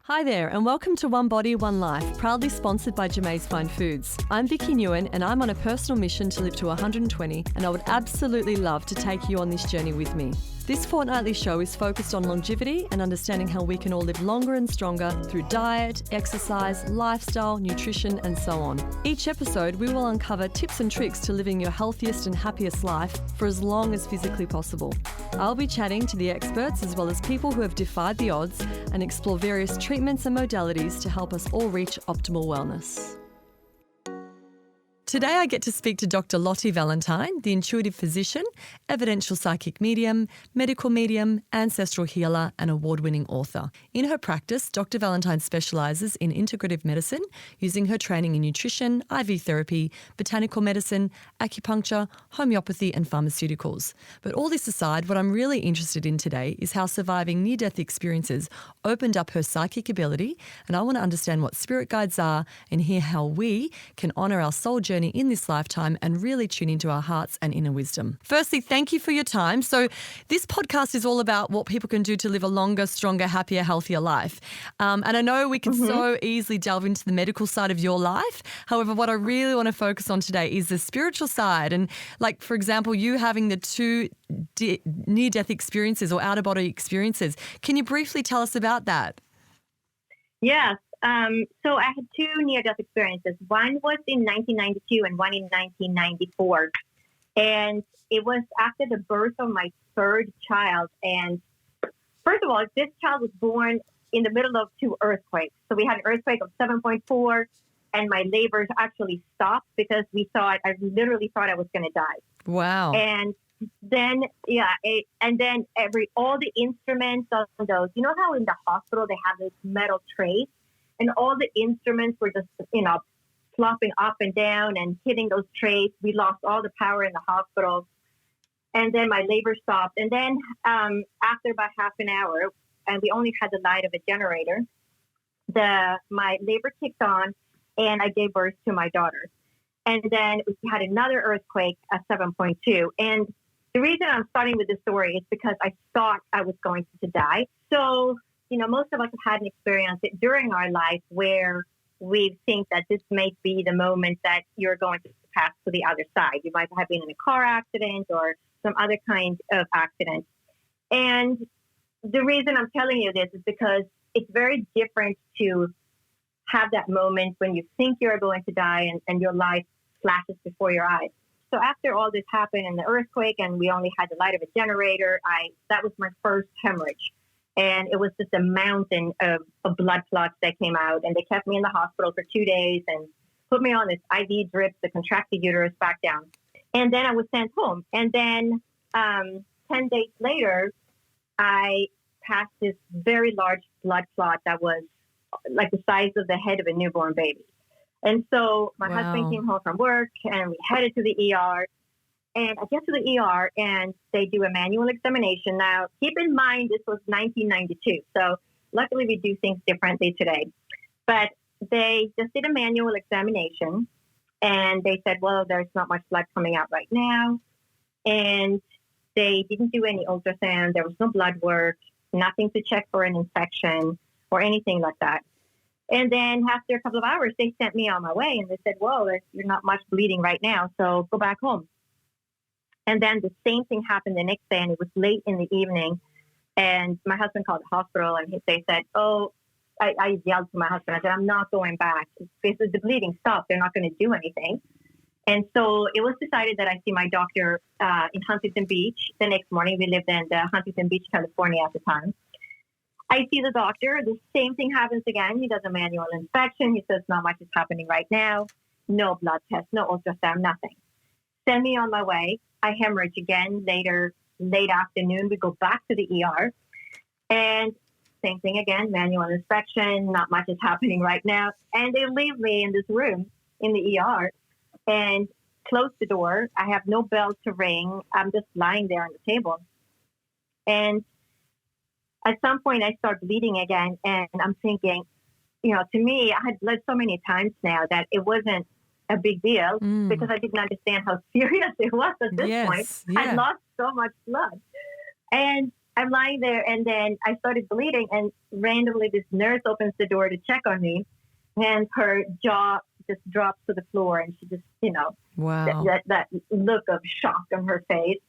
Hi there, and welcome to One Body, One Life, proudly sponsored by Jamaise Fine Foods. I'm Vicky Nguyen, and I'm on a personal mission to live to 120, and I would absolutely love to take you on this journey with me. This fortnightly show is focused on longevity and understanding how we can all live longer and stronger through diet, exercise, lifestyle, nutrition, and so on. Each episode, we will uncover tips and tricks to living your healthiest and happiest life for as long as physically possible. I'll be chatting to the experts as well as people who have defied the odds and explore various treatments and modalities to help us all reach optimal wellness. Today I get to speak to Dr. Lottie Valentine, the intuitive physician, evidential psychic medium, medical medium, ancestral healer and award-winning author. In her practice, Dr. Valentine specialises in integrative medicine using her training in nutrition, IV therapy, botanical medicine, acupuncture, homeopathy and pharmaceuticals. But all this aside, what I'm really interested in today is how surviving near-death experiences opened up her psychic ability, and I want to understand what spirit guides are and hear how we can honour our soul journey in this lifetime and really tune into our hearts and inner wisdom. Firstly, thank you for your time. So this podcast is all about what people can do to live a longer, stronger, happier, healthier life. And I know we can so easily delve into the medical side of your life. However, what I really want to focus on today is the spiritual side. And like, for example, you having the two near-death experiences or out-of-body experiences. Can you briefly tell us about that? Yes. So I had two near-death experiences. One was in 1992 and one in 1994. And it was after the birth of my third child. And first of all, this child was born in the middle of two earthquakes. So we had an earthquake of 7.4 and my labors actually stopped because I literally thought I was going to die. Wow. And then, all the instruments on those, you know how in the hospital they have those metal trays? And all the instruments were just, flopping up and down and hitting those trays. We lost all the power in the hospital. And then my labor stopped. And then after about half an hour, and we only had the light of a generator, my labor kicked on and I gave birth to my daughter. And then we had another earthquake at 7.2. And the reason I'm starting with this story is because I thought I was going to die. So most of us have had an experience during our life where we think that this may be the moment that you're going to pass to the other side. You might have been in a car accident or some other kind of accident. And the reason I'm telling you this is because it's very different to have that moment when you think you're going to die and your life flashes before your eyes. So after all this happened in the earthquake and we only had the light of a generator, that was my first hemorrhage. And it was just a mountain of blood clots that came out. And they kept me in the hospital for 2 days and put me on this IV drip to contract the uterus back down. And then I was sent home. And then 10 days later, I passed this very large blood clot that was like the size of the head of a newborn baby. And so my husband came home from work and we headed to the ER. And I get to the ER and they do a manual examination. Now, keep in mind, this was 1992. So luckily we do things differently today. But they just did a manual examination and they said, well, there's not much blood coming out right now. And they didn't do any ultrasound. There was no blood work, nothing to check for an infection or anything like that. And then after a couple of hours, they sent me on my way and they said, well, you're not much bleeding right now, so go back home. And then the same thing happened the next day, and it was late in the evening. And my husband called the hospital, and they said, I yelled to my husband. I said, I'm not going back. Because the bleeding stopped. They're not going to do anything. And so it was decided that I see my doctor in Huntington Beach. The next morning, we lived in Huntington Beach, California at the time. I see the doctor. The same thing happens again. He does a manual inspection. He says, not much is happening right now. No blood test, no ultrasound, nothing. Send me on my way. I hemorrhage again late afternoon. We go back to the ER and same thing again, manual inspection, not much is happening right now. And they leave me in this room in the ER and close the door. I have no bell to ring. I'm just lying there on the table. And at some point I start bleeding again and I'm thinking, to me, I had bled so many times now that it wasn't a big deal because I didn't understand how serious it was at this point. Yeah. I'd lost so much blood. And I'm lying there, and then I started bleeding, and randomly this nurse opens the door to check on me, and her jaw just drops to the floor, and she just, Wow. that look of shock on her face.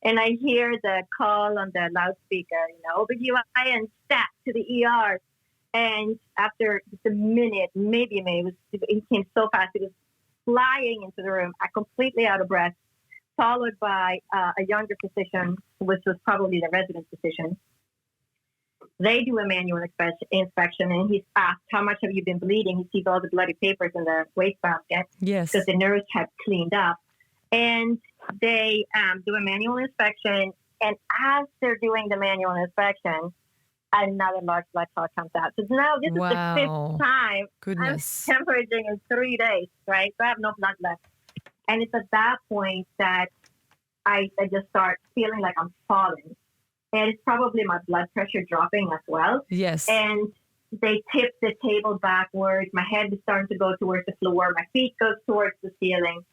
And I hear the call on the loudspeaker, OBGYN stat to the ER. And after just a minute, maybe a minute, it came so fast. It was flying into the room, completely out of breath, followed by a younger physician, which was probably the resident physician. They do a manual inspection, and he's asked, how much have you been bleeding? He sees all the bloody papers in the wastebasket Yes. because the nurse had cleaned up. And they do a manual inspection, and as they're doing the manual inspection, another large blood clot comes out. So now this is the fifth time Goodness. I'm hemorrhaging in 3 days, right? So I have no blood left. And it's at that point that I just start feeling like I'm falling. And it's probably my blood pressure dropping as well. Yes. And they tip the table backwards. My head is starting to go towards the floor. My feet go towards the ceiling.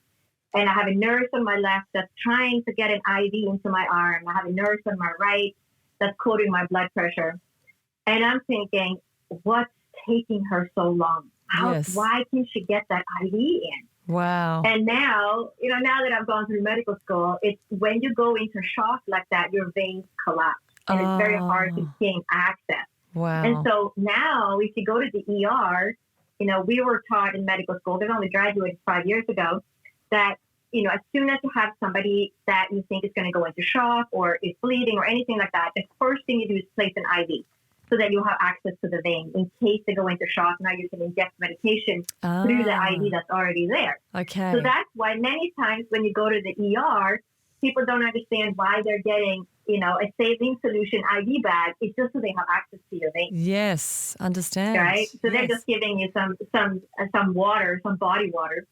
And I have a nurse on my left that's trying to get an IV into my arm. I have a nurse on my right that's quoting my blood pressure. And I'm thinking, what's taking her so long? Why can she get that IV in? Wow. And now, now that I've gone through medical school, it's when you go into shock like that, your veins collapse. And it's very hard to gain access. Wow. And so now if you go to the ER, we were taught in medical school, they've only graduated 5 years ago, that, as soon as you have somebody that you think is going to go into shock or is bleeding or anything like that, the first thing you do is place an IV so that you have access to the vein in case they go into shock. Now you can inject medication through the IV that's already there. Okay. So that's why many times when you go to the ER, people don't understand why they're getting, a saline solution IV bag. It's just so they have access to your vein. Yes, understand. Right? So they're just giving you some water, some body water.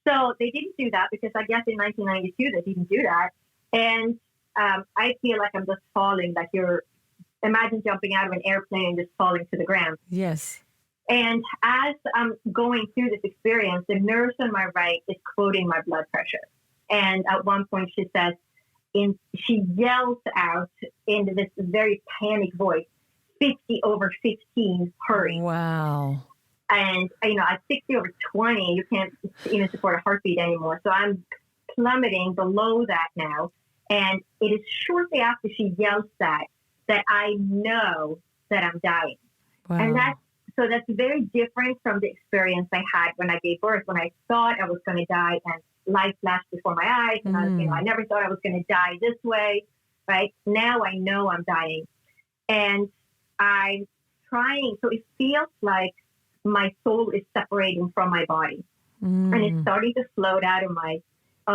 So they didn't do that because I guess in 1992 they didn't do that. And I feel like I'm just falling, like imagine jumping out of an airplane and just falling to the ground. Yes. And as I'm going through this experience, the nurse on my right is quoting my blood pressure. And at one point she says, she yells out in this very panic voice, 50/15, hurry. Wow. And, at 60/20, you can't even support a heartbeat anymore. So I'm plummeting below that now. And it is shortly after she yells that I know that I'm dying. Wow. And that's very different from the experience I had when I gave birth, when I thought I was going to die and life flashed before my eyes. And I never thought I was going to die this way, right? Now I know I'm dying. And I'm trying. So it feels like my soul is separating from my body. And it's starting to float out of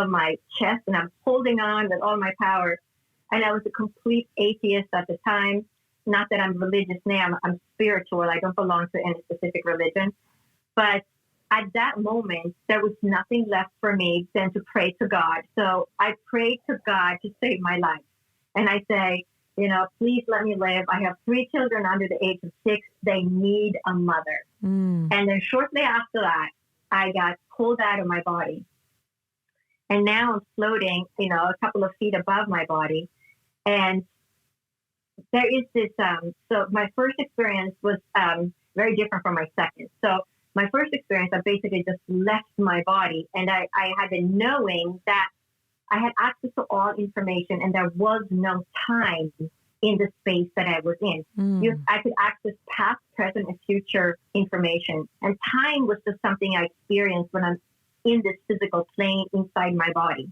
my chest, and I'm holding on with all my power. And I was a complete atheist at the time. Not that I'm religious now, I'm spiritual. I don't belong to any specific religion. But at that moment, there was nothing left for me than to pray to God. So I prayed to God to save my life. And I say, please let me live. I have 3 children under the age of 6. They need a mother. And then shortly after that, I got pulled out of my body. And now I'm floating, a couple of feet above my body. And there is this, so my first experience was very different from my second. So my first experience, I basically just left my body, and I had been knowing that I had access to all information, and there was no time in the space that I was in. I could access past, present, and future information. And time was just something I experienced when I'm in this physical plane inside my body.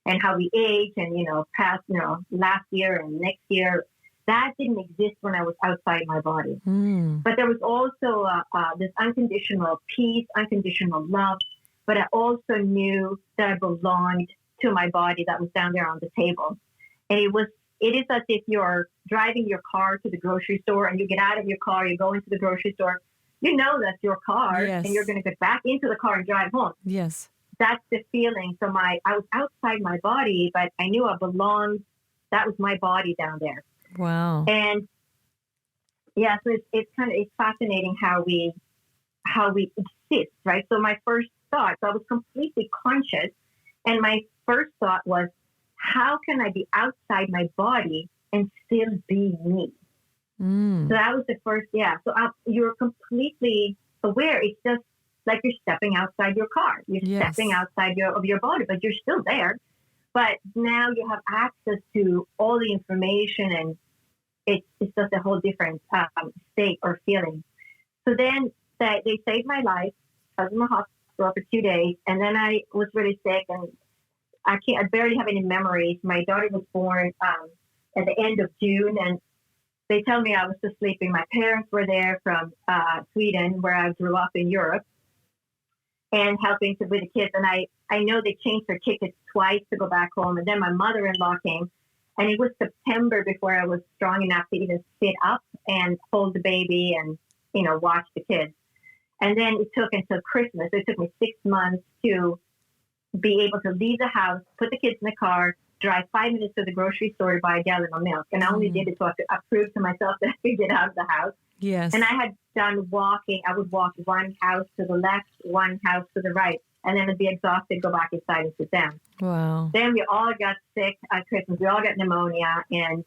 And how we age and, past, last year and next year, that didn't exist when I was outside my body. But there was also this unconditional peace, unconditional love. But I also knew that I belonged to my body that was down there on the table. And it is as if you're driving your car to the grocery store and you get out of your car, you go into the grocery store, that's your car, and you're going to get back into the car and drive home. Yes. That's the feeling. So I was outside my body, but I knew I belonged. That was my body down there. Wow. And so it's fascinating how we exist, right? So my first thought, so I was completely conscious, and my first thought was, how can I be outside my body and still be me. So that was the first, So you're completely aware. It's just like you're stepping outside your car. You're stepping outside of your body, but you're still there. But now you have access to all the information, and it's just a whole different state or feeling. So then they saved my life. I was in the hospital for 2 days, and then I was really sick, and I barely have any memories. My daughter was born at the end of June, and they tell me I was just sleeping. My parents were there from Sweden, where I grew up in Europe, and helping with the kids. And I know they changed their tickets twice to go back home. And then my mother-in-law came, and it was September before I was strong enough to even sit up and hold the baby and, watch the kids. And then it took until Christmas. It took me 6 months to be able to leave the house, put the kids in the car, drive 5 minutes to the grocery store to buy a gallon of milk. And I only did it so I could prove to myself that I could get out of the house. Yes. And I had done walking. I would walk one house to the left, one house to the right, and then I'd be exhausted, go back inside and sit down. Wow. Then we all got sick at Christmas. We all got pneumonia, and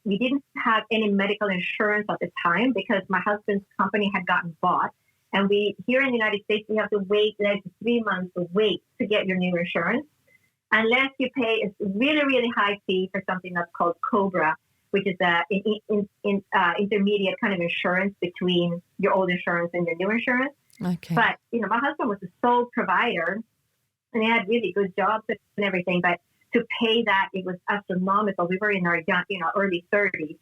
we didn't have any medical insurance at the time because my husband's company had gotten bought. And here in the United States, we have to wait like 3 months to wait to get your new insurance, unless you pay a really, really high fee for something that's called COBRA, which is an intermediate kind of insurance between your old insurance and your new insurance. Okay. But, my husband was the sole provider, and he had really good jobs and everything. But to pay that, it was astronomical. We were in our early 30s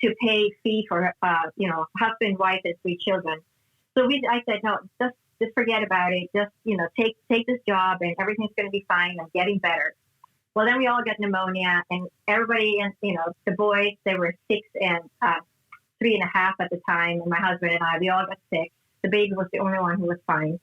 to pay fee for, husband, wife, and 3 children. So I said, no, just forget about it. Just, take this job and everything's going to be fine. I'm getting better. Well, then we all got pneumonia, and everybody, and the boys, they were 6 and 3.5 at the time, and my husband and I, we all got sick. The baby was the only one who was fine.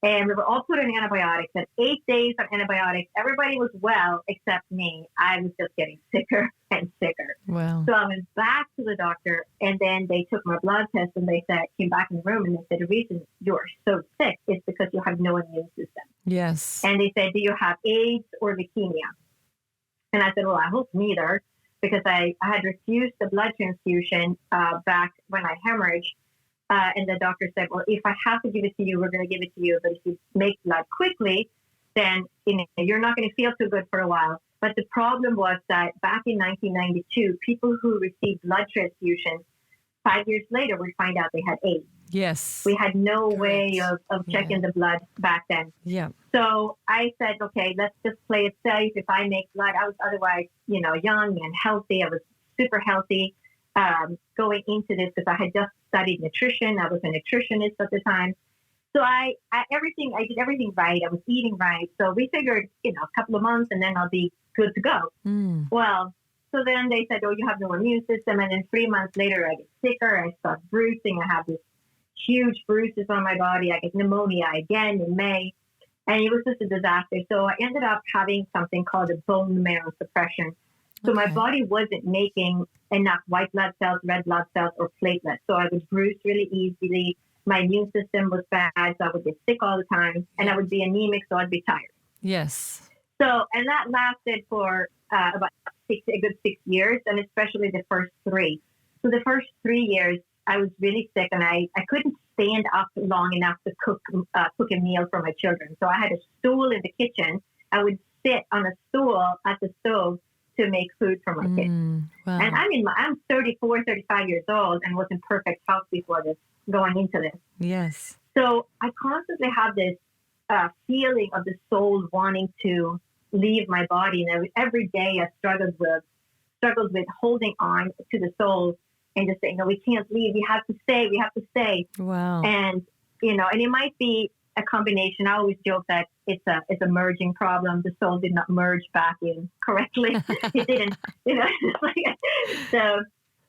And we were all put on antibiotics, and 8 days of antibiotics. Everybody was well except me. I was just getting sicker and sicker. Wow. So I went back to the doctor, and then they took my blood test, and they came back in the room, and they said, the reason you're so sick is because you have no immune system. Yes. And they said, do you have AIDS or leukemia? And I said, well, I hope neither, because I had refused the blood transfusion back when I hemorrhaged. And the doctor said, well, if I have to give it to you, we're going to give it to you. But if you make blood quickly, then you're not going to feel too good for a while. But the problem was that back in 1992, people who received blood transfusions 5 years later would find out they had AIDS. Yes. We had no way of checking the blood back then. Yeah. So I said, okay, let's just play it safe. If I make blood, I was otherwise, young and healthy. I was super healthy going into this because I had just studied nutrition. I was a nutritionist at the time. So I did everything right. I was eating right. So we figured, a couple of months and then I'll be good to go. Well, so then they said, oh, you have no immune system. And then 3 months later, I get sicker. I start bruising. I have this huge bruises on my body. I get pneumonia again in May. And it was just a disaster. So I ended up having something called a bone marrow suppression. So my body wasn't making enough white blood cells, red blood cells, or platelets. So I would bruise really easily. My immune system was bad, so I would get sick all the time. And I would be anemic, so I'd be tired. Yes. So, and that lasted for about a good 6 years, and especially the first 3. So the first 3 years, I was really sick, and I couldn't stand up long enough to cook a meal for my children. So I had a stool in the kitchen. I would sit on a stool at the stove to make food for my kids. Wow. And I'm 34, 35 years old and was in perfect health before this, going into this. Yes. So I constantly have this feeling of the soul wanting to leave my body. And every day I struggled with holding on to the soul and just saying, no, we can't leave. We have to stay. Wow. And, and it might be a combination. I always joke that it's a merging problem. The soul did not merge back in correctly. It didn't, so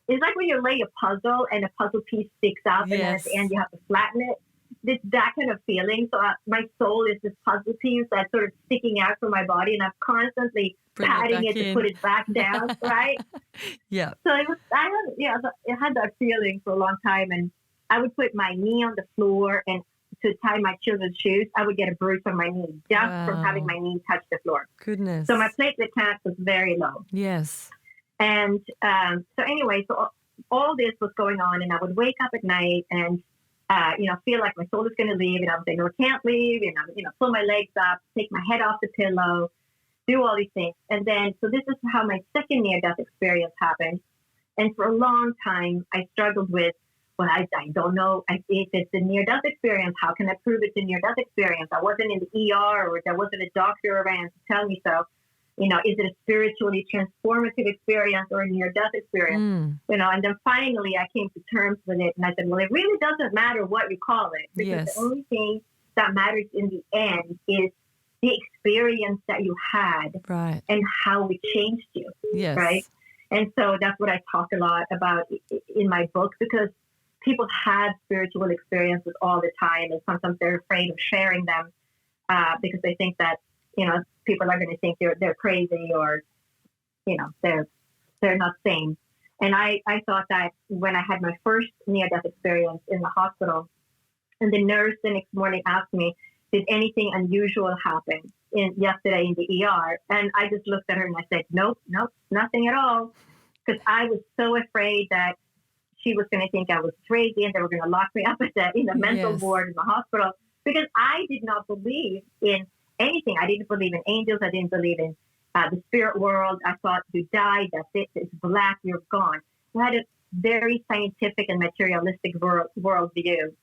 it's like when you lay a puzzle and a puzzle piece sticks up and then at the end you have to flatten it. It's that kind of feeling. So my soul is this puzzle piece that's sort of sticking out from my body, and I'm constantly patting it to put it back down, right? Yeah. So I had that feeling for a long time, and I would put my knee on the floor, and to tie my children's shoes, I would get a bruise on my knee just from having my knee touch the floor. Goodness. So my platelet count was very low. Yes. And so anyway, so all this was going on, and I would wake up at night and feel like my soul is going to leave, and I would say, no, I can't leave, and I would, pull my legs up, take my head off the pillow, do all these things. And then, so this is how my second near-death experience happened. And for a long time, I struggled with, well, I don't know if it's a near-death experience. How can I prove it's a near-death experience? I wasn't in the ER, or there wasn't a doctor around to tell me so. Is it a spiritually transformative experience or a near-death experience? And then finally I came to terms with it, and I said, well, it really doesn't matter what you call it, because the only thing that matters in the end is the experience that you had, right, and how it changed you, right? And so that's what I talk a lot about in my book, because people have spiritual experiences all the time, and sometimes they're afraid of sharing them because they think that, people are going to think they're crazy, or, they're not sane. And I thought that when I had my first near-death experience in the hospital, and the nurse the next morning asked me, did anything unusual happen yesterday in the ER? And I just looked at her and I said, nope, nothing at all. Because I was so afraid that she was going to think I was crazy and they were going to lock me up in the mental ward in the hospital, because I did not believe in anything. I didn't believe in angels. I didn't believe in the spirit world. I thought you died, that's it, it's black, you're gone. I had a very scientific and materialistic worldview.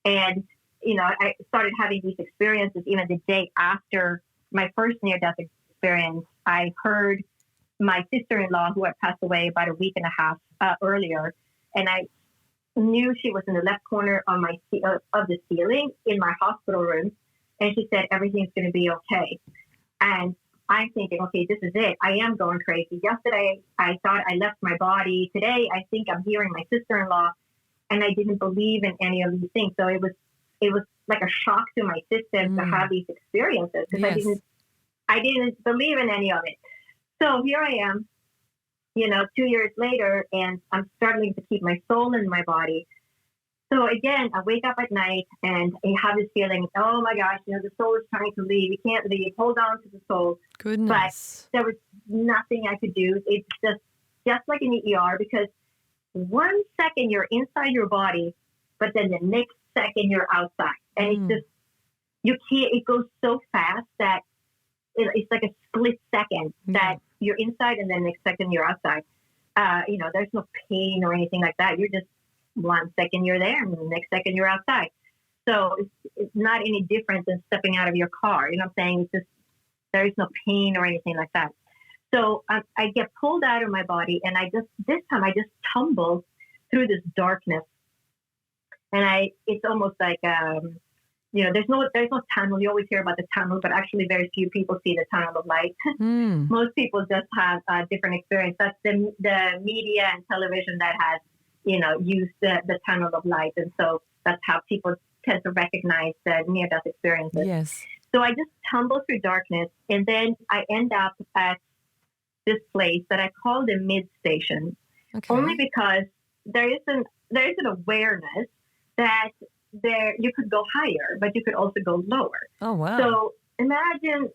And, I started having these experiences even the day after my first near-death experience. I heard my sister-in-law, who had passed away about a week and a half earlier, and I knew she was in the left corner of the ceiling in my hospital room. And she said, everything's going to be okay. And I'm thinking, okay, this is it. I am going crazy. Yesterday, I thought I left my body. Today, I think I'm hearing my sister-in-law, and I didn't believe in any of these things. So it was like a shock to my system to have these experiences, because I didn't believe in any of it. So here I am, 2 years later, and I'm struggling to keep my soul in my body. So again, I wake up at night and I have this feeling, oh my gosh, the soul is trying to leave. You can't leave. Hold on to the soul. Goodness. But there was nothing I could do. It's just like in the ER, because 1 second you're inside your body, but then the next second you're outside. And it's just, it goes so fast that it's like a split second that you're inside, and then the next second you're outside. There's no pain or anything like that. You're just 1 second you're there, and the next second you're outside. So it's not any different than stepping out of your car. You know what I'm saying? It's just, there is no pain or anything like that. So I get pulled out of my body, and this time I just tumble through this darkness. And it's almost like, there's no tunnel. You always hear about the tunnel, but actually very few people see the tunnel of light. Most people just have a different experience. That's the media and television that has, used the tunnel of light. And so that's how people tend to recognize the near-death experiences. Yes. So I just tumble through darkness, and then I end up at this place that I call the mid-station, only because there is an awareness that you could go higher, but you could also go lower. Oh, wow. So imagine,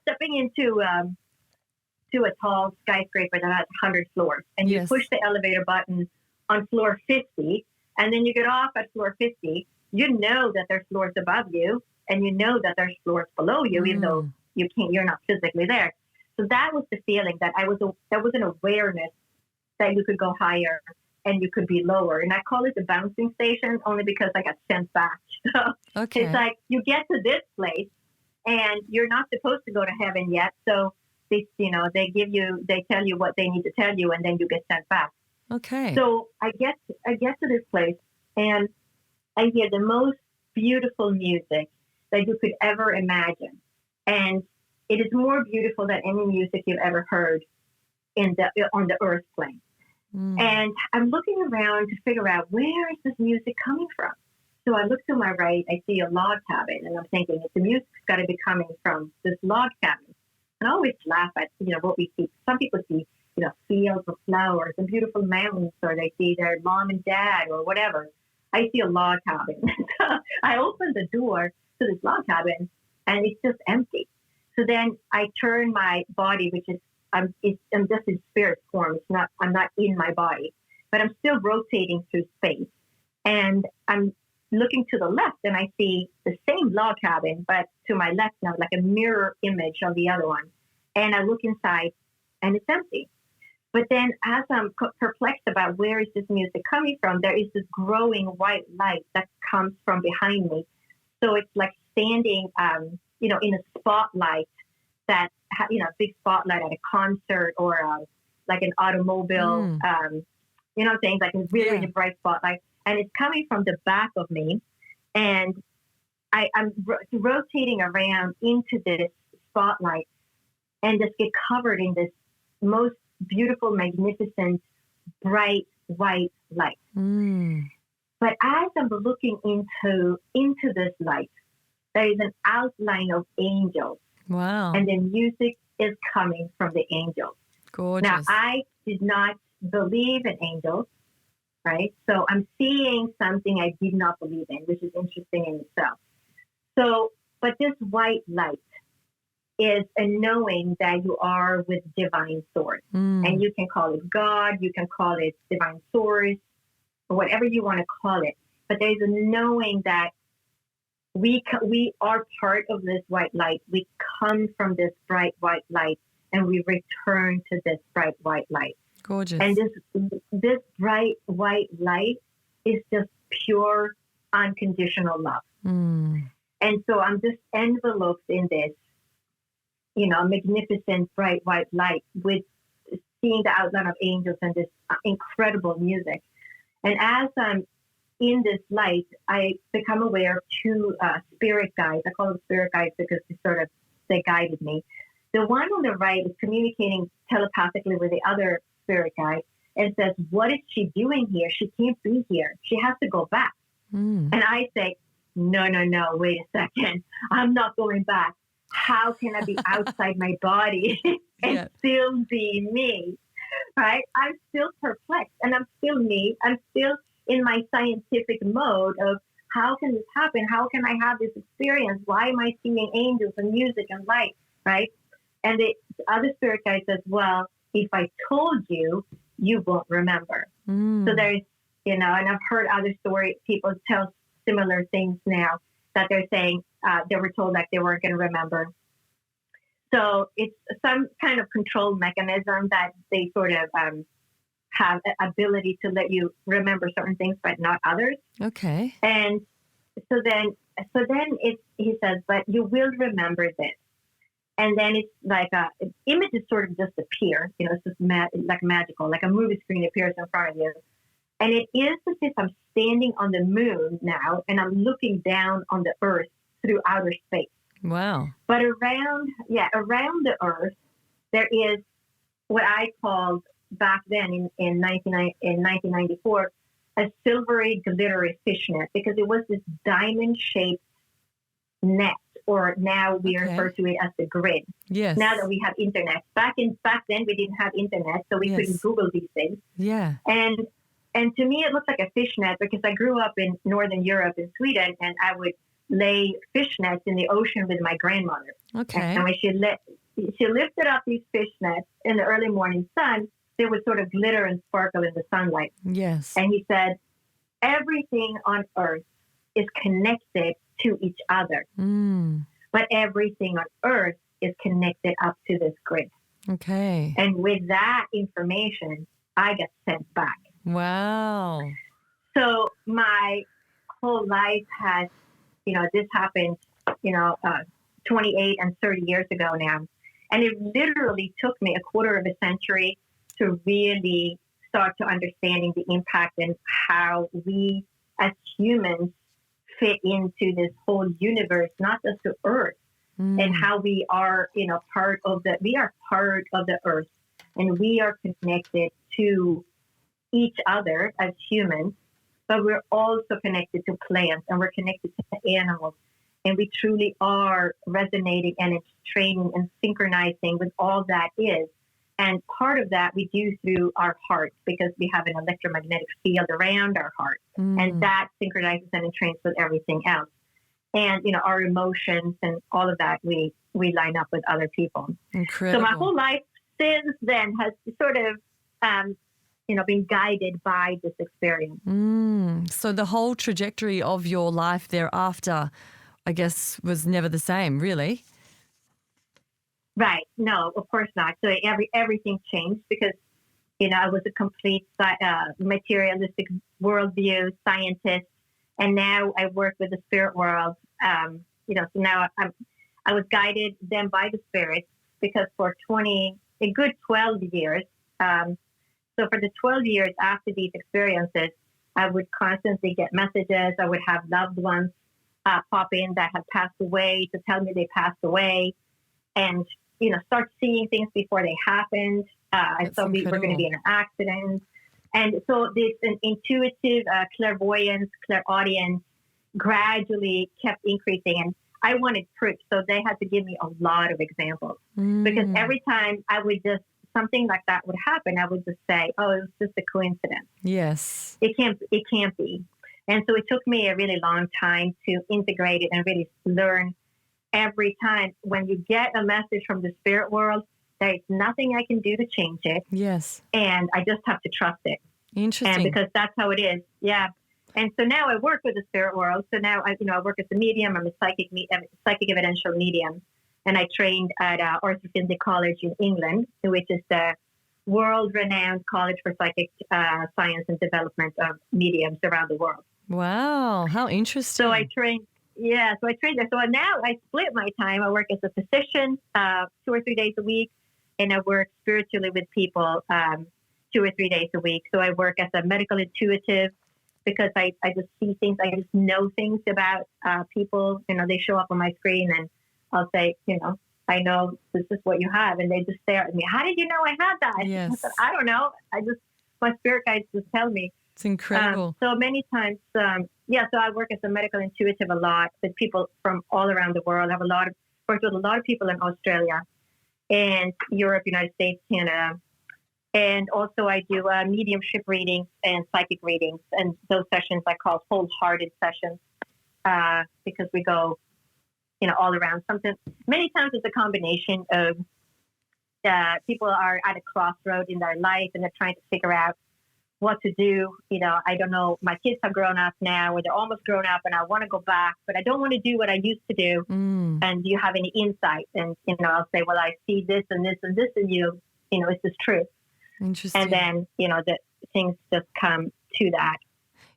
stepping into a tall skyscraper that has 100 floors, and you push the elevator button on floor 50, and then you get off at floor 50. You know that there's floors above you, and you know that there's floors below you, even though you're not physically there. So that was the feeling that there was an awareness that you could go higher and you could be lower. And I call it the bouncing station, only because I got sent back. So it's like you get to this place and you're not supposed to go to heaven yet. So they tell you what they need to tell you, and then you get sent back. Okay. So I get to this place, and I hear the most beautiful music that you could ever imagine. And it is more beautiful than any music you've ever heard on the earth plane. And I'm looking around to figure out, where is this music coming from? So I look to my right, I see a log cabin, and I'm thinking, the music's got to be coming from this log cabin. And I always laugh at, what we see. Some people see, fields of flowers and beautiful mountains, or they see their mom and dad or whatever. I see a log cabin. So I open the door to this log cabin, and it's just empty. So then I turn my body, which is I'm just in spirit form. I'm not in my body, but I'm still rotating through space. And I'm looking to the left and I see the same log cabin, but to my left now, like a mirror image of the other one. And I look inside and it's empty. But then as I'm perplexed about where is this music coming from, there is this growing white light that comes from behind me. So it's like standing, in a spotlight that, a big spotlight at a concert or like an automobile, things like a really, really bright spotlight. And it's coming from the back of me. And I'm rotating around into this spotlight and just get covered in this most beautiful, magnificent, bright, white light. But as I'm looking into this light, there is an outline of angels. Wow. And the music is coming from the angels. Gorgeous. Now, I did not believe in angels, right? So I'm seeing something I did not believe in, which is interesting in itself. So, but this white light is a knowing that you are with divine source. And you can call it God, you can call it divine source, or whatever you want to call it. But there's a knowing that we are part of this white light. We come from this bright white light and we return to this bright white light. Gorgeous. And this bright white light is just pure unconditional love. And so I'm just enveloped in this, magnificent bright white light with seeing the outline of angels and this incredible music. And as I'm in this light, I become aware of two spirit guides. I call them spirit guides because they guided me. The one on the right is communicating telepathically with the other spirit guide and says, what is she doing here? She can't be here. She has to go back. And I say, no, wait a second. I'm not going back. How can I be outside my body and still be me? Right? I'm still perplexed and I'm still me. I'm still in my scientific mode of how can this happen? How can I have this experience? Why am I seeing angels and music and light? Right? And the other spirit guide says, well, if I told you, you won't remember. So there's, and I've heard other people tell similar things now that they're saying they were told that they weren't going to remember. So it's some kind of control mechanism that they sort of have the ability to let you remember certain things, but not others. Okay. And so then he says, but you will remember this. And then it's like images sort of just appear, it's just like magical, like a movie screen appears in front of you. And it is as if I'm standing on the moon now and I'm looking down on the earth through outer space. Wow. But around the earth, there is what I called back then in 1994, a silvery, glittery fishnet, because it was this diamond-shaped net, or now we refer to it as the grid. Yes. Now that we have internet. Back then we didn't have internet, so we couldn't Google these things. Yeah. And to me, it looked like a fishnet because I grew up in Northern Europe in Sweden, and I would lay fishnets in the ocean with my grandmother. Okay. And when she lifted up these fishnets in the early morning sun, they would sort of glitter and sparkle in the sunlight. Yes. And he said, everything on earth is connected to each other. But everything on earth is connected up to this grid. Okay. And with that information, I got sent back. Wow. So my whole life has, this happened, 28 and 30 years ago now. And it literally took me a quarter of a century to really start to understanding the impact and how we as humans fit into this whole universe, not just the earth, and how we are, part of the earth, and we are connected to each other as humans, but we're also connected to plants and we're connected to animals. And we truly are resonating and it's training and synchronizing with all that is. And part of that we do through our heart because we have an electromagnetic field around our heart. And that synchronizes and trains with everything else. And, our emotions and all of that, we line up with other people. Incredible. So my whole life since then has sort of, been guided by this experience. So the whole trajectory of your life thereafter, I guess, was never the same, really. Right. No, of course not. So everything changed because, I was a complete materialistic worldview scientist, and now I work with the spirit world. So now I was guided then by the spirits because for a good 12 years, so for the 12 years after these experiences, I would constantly get messages. I would have loved ones pop in that had passed away to tell me they passed away, and start seeing things before they happened. I thought we were going to be in an accident. And so this an intuitive clairvoyance, clairaudience gradually kept increasing. And I wanted proof. So they had to give me a lot of examples. Because every time something like that would happen, I would just say, oh, it was just a coincidence. Yes. It can't be. And so it took me a really long time to integrate it and really learn every time when you get a message from the spirit world, there's nothing I can do to change it. Yes. And I just have to trust it. Interesting. And because that's how it is. Yeah. And so now I work with the spirit world. So now I work as a medium. I'm a psychic evidential medium. And I trained at Arthur Findlay College in England, which is the world-renowned college for psychic science and development of mediums around the world. Wow. How interesting. So I trained there. So now I split my time. I work as a physician 2 or 3 days a week, and I work spiritually with people 2 or 3 days a week. So I work as a medical intuitive because I just see things. I just know things about people. They show up on my screen, and I'll say, I know this is what you have. And they just stare at me. How did you know I had that? Yes. I said, I don't know. My spirit guides just tell me. It's incredible. So many times, so I work as a medical intuitive a lot with people from all around the world. I have worked with a lot of people in Australia and Europe, United States, Canada. And also I do mediumship readings and psychic readings. And those sessions I call wholehearted sessions because we go, all around something. Many times it's a combination of people are at a crossroad in their life and they're trying to figure out what to do. I don't know, my kids have grown up now or they're almost grown up and I want to go back, but I don't want to do what I used to do. And do you have any insight? And, I'll say, well, I see this and this and this in you, is this true? Interesting. And then, the things just come to that.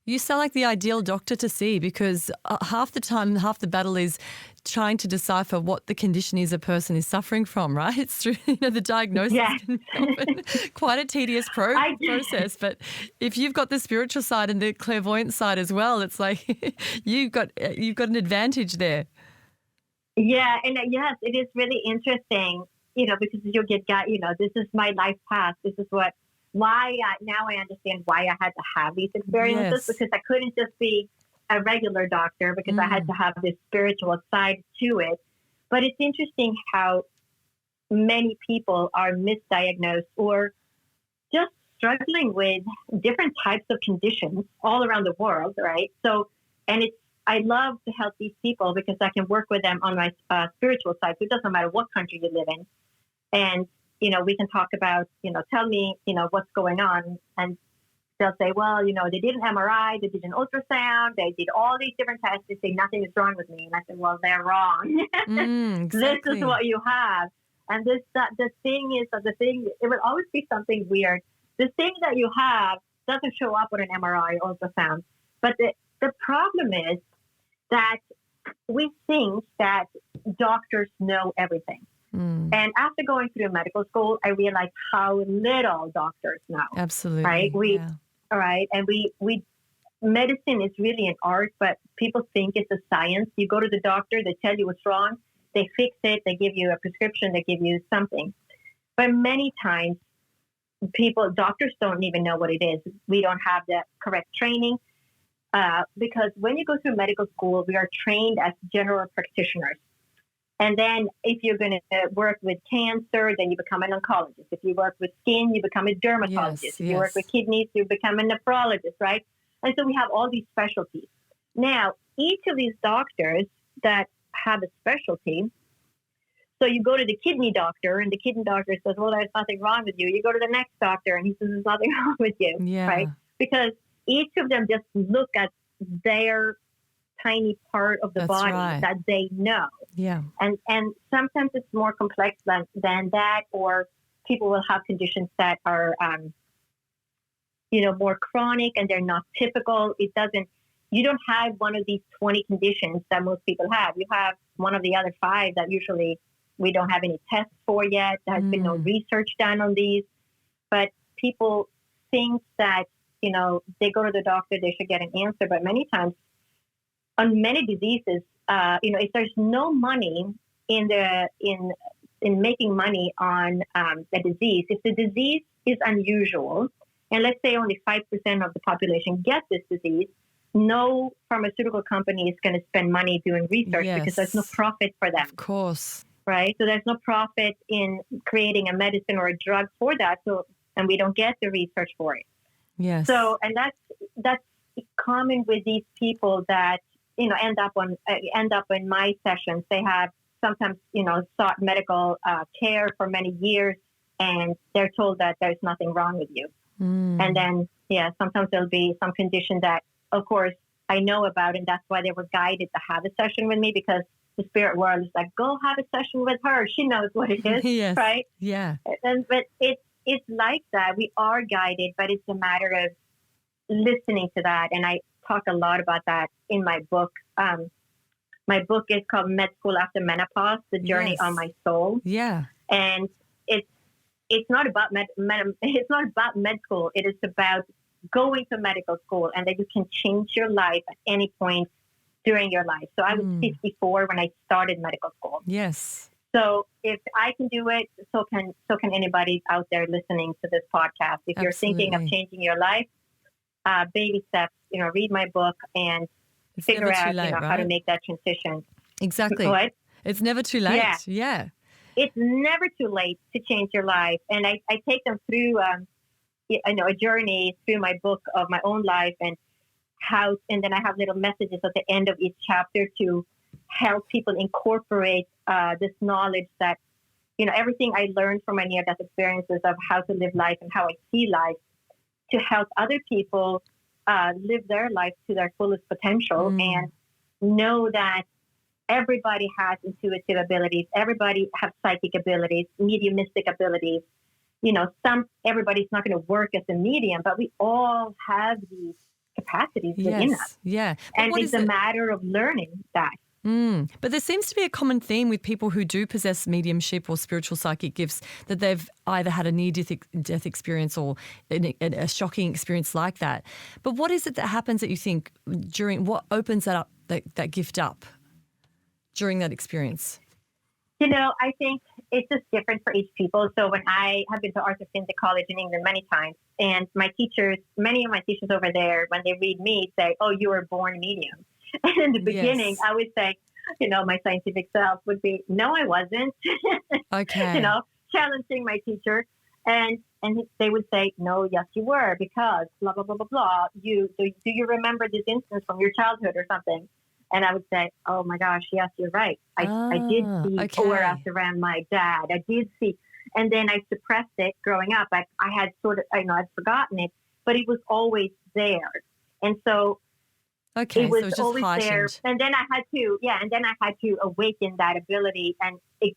You sound like the ideal doctor to see because half the time, half the battle is trying to decipher what the condition is a person is suffering from, right? It's through the diagnosis can be often quite a tedious process. But if you've got the spiritual side and the clairvoyant side as well, it's like you've got an advantage there. Yeah, and yes, it is really interesting, because you'll get this is my life path. This is why now I understand why I had to have these experiences because I couldn't just be a regular doctor because I had to have this spiritual side to it. But it's interesting how many people are misdiagnosed or just struggling with different types of conditions all around the world, right? So, I love to help these people because I can work with them on my spiritual side. So it doesn't matter what country you live in. And we can talk about, tell me, what's going on. And they'll say, well, they did an MRI, they did an ultrasound, they did all these different tests. They say nothing is wrong with me. And I said, well, they're wrong. Exactly. This is what you have. And the thing is, it will always be something weird. The thing that you have doesn't show up on an MRI or ultrasound. But the problem is that we think that doctors know everything. And after going through medical school, I realized how little doctors know. Absolutely. Right? All right. And medicine is really an art, but people think it's a science. You go to the doctor, they tell you what's wrong, they fix it, they give you a prescription, they give you something. But many times, doctors don't even know what it is. We don't have the correct training because when you go through medical school, we are trained as general practitioners. And then if you're going to work with cancer, then you become an oncologist. If you work with skin, you become a dermatologist. If you work with kidneys, you become a nephrologist, right? And so we have all these specialties. Now, each of these doctors that have a specialty So you go to the kidney doctor, and the kidney doctor says, well, there's nothing wrong with you. You go to the next doctor, and he says, there's nothing wrong with you, Yeah. right? Because each of them just look at their tiny part of the That's body right. that they know. Yeah. And sometimes it's more complex than that, or people will have conditions that are, more chronic and they're not typical. You don't have one of these 20 conditions that most people have. You have one of the other 5 that usually we don't have any tests for yet. There has been no research done on these. But people think that, they go to the doctor, they should get an answer. But many times on many diseases, if there's no money in making money on the disease, if the disease is unusual, and let's say only 5% of the population get this disease, no pharmaceutical company is going to spend money doing research because there's no profit for them. Of course. Right? So there's no profit in creating a medicine or a drug for that. And we don't get the research for it. Yes. So, and that's common with these people that, end up in my sessions. They have sometimes, sought medical care for many years, and they're told that there's nothing wrong with you. And then, sometimes there'll be some condition that, of course, I know about, and that's why they were guided to have a session with me, because the spirit world is like, go have a session with her. She knows what it is, Yes. right? Yeah. But it's like that. We are guided, but it's a matter of listening to that. And I talk a lot about that in my book. My book is called Med School After Menopause: The Journey on My Soul. Yeah. And it's not about it's not about med school. It is about going to medical school, and that you can change your life at any point during your life. So I was 54 when I started medical school. Yes. So if I can do it, so can anybody out there listening to this podcast. If you're thinking of changing your life, baby steps, read my book and It's figure never too out, late, how right? to make that transition. Exactly. What? It's never too late. Yeah. It's never too late to change your life. And I take them through, a journey through my book of my own life, and then I have little messages at the end of each chapter to help people incorporate this knowledge that, everything I learned from my near-death experiences of how to live life and how I see life, to help other people live their life to their fullest potential and know that everybody has intuitive abilities. Everybody has psychic abilities, mediumistic abilities. Everybody's not going to work as a medium, but we all have these capacities within us. Yeah. And it's a matter of learning that. But there seems to be a common theme with people who do possess mediumship or spiritual psychic gifts, that they've either had a near-death experience or a shocking experience like that. But what is it that happens that you think what opens that gift up during that experience? I think it's just different for each people. So when I have been to Arthur Findlay College in England many times, and many of my teachers over there, when they read me, say, oh, you were born medium. And in the beginning, I would say, my scientific self would be, no, I wasn't. Okay. Challenging my teacher. And they would say, no, yes, you were, because blah, blah, blah, blah, blah. Do you remember this instance from your childhood or something? And I would say, oh, my gosh, yes, you're right. I did see auras around my dad. I did see. And then I suppressed it growing up. I had I'd forgotten it, but it was always there. And so it was just always heightened. there. And then I had to awaken that ability. And it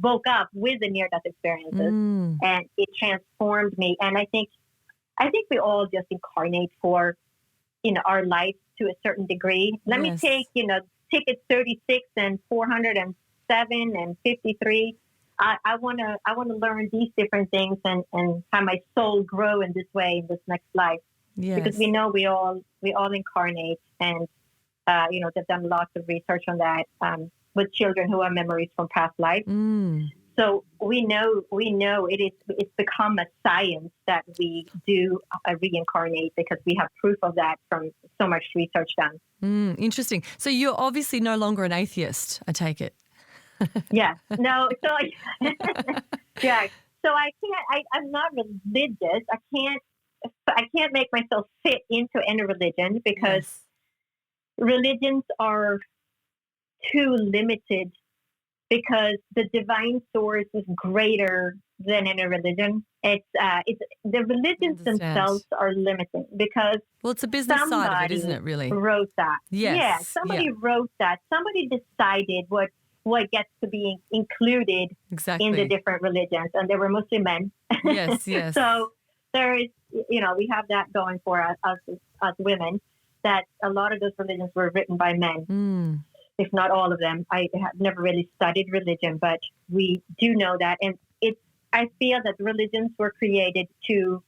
woke up with the near-death experiences, and it transformed me. And I think we all just incarnate for, our life to a certain degree. Let me take, ticket 36 and 407 and 53. I want to learn these different things and have my soul grow in this way in this next life. Yes. Because we know we all incarnate, and they've done lots of research on that with children who have memories from past lives. So we know it's become a science that we do reincarnate, because we have proof of that from so much research done. Interesting. So you're obviously no longer an atheist, I take it. Yeah. No. So yeah. So I'm not religious. I can't make myself fit into any religion, because religions are too limited because the divine source is greater than any religion. It's the religions Understand. themselves are limiting because Well, it's a business side of it, isn't somebody it, really? wrote that. Yes. Yeah, Yeah. somebody wrote that. Somebody decided what gets to be included in the Exactly. different religions, and they were mostly men. Yes, yes. So there is, we have that going for us women, that a lot of those religions were written by men, Mm. if not all of them. I have never really studied religion, but we do know that, and I feel that religions were created to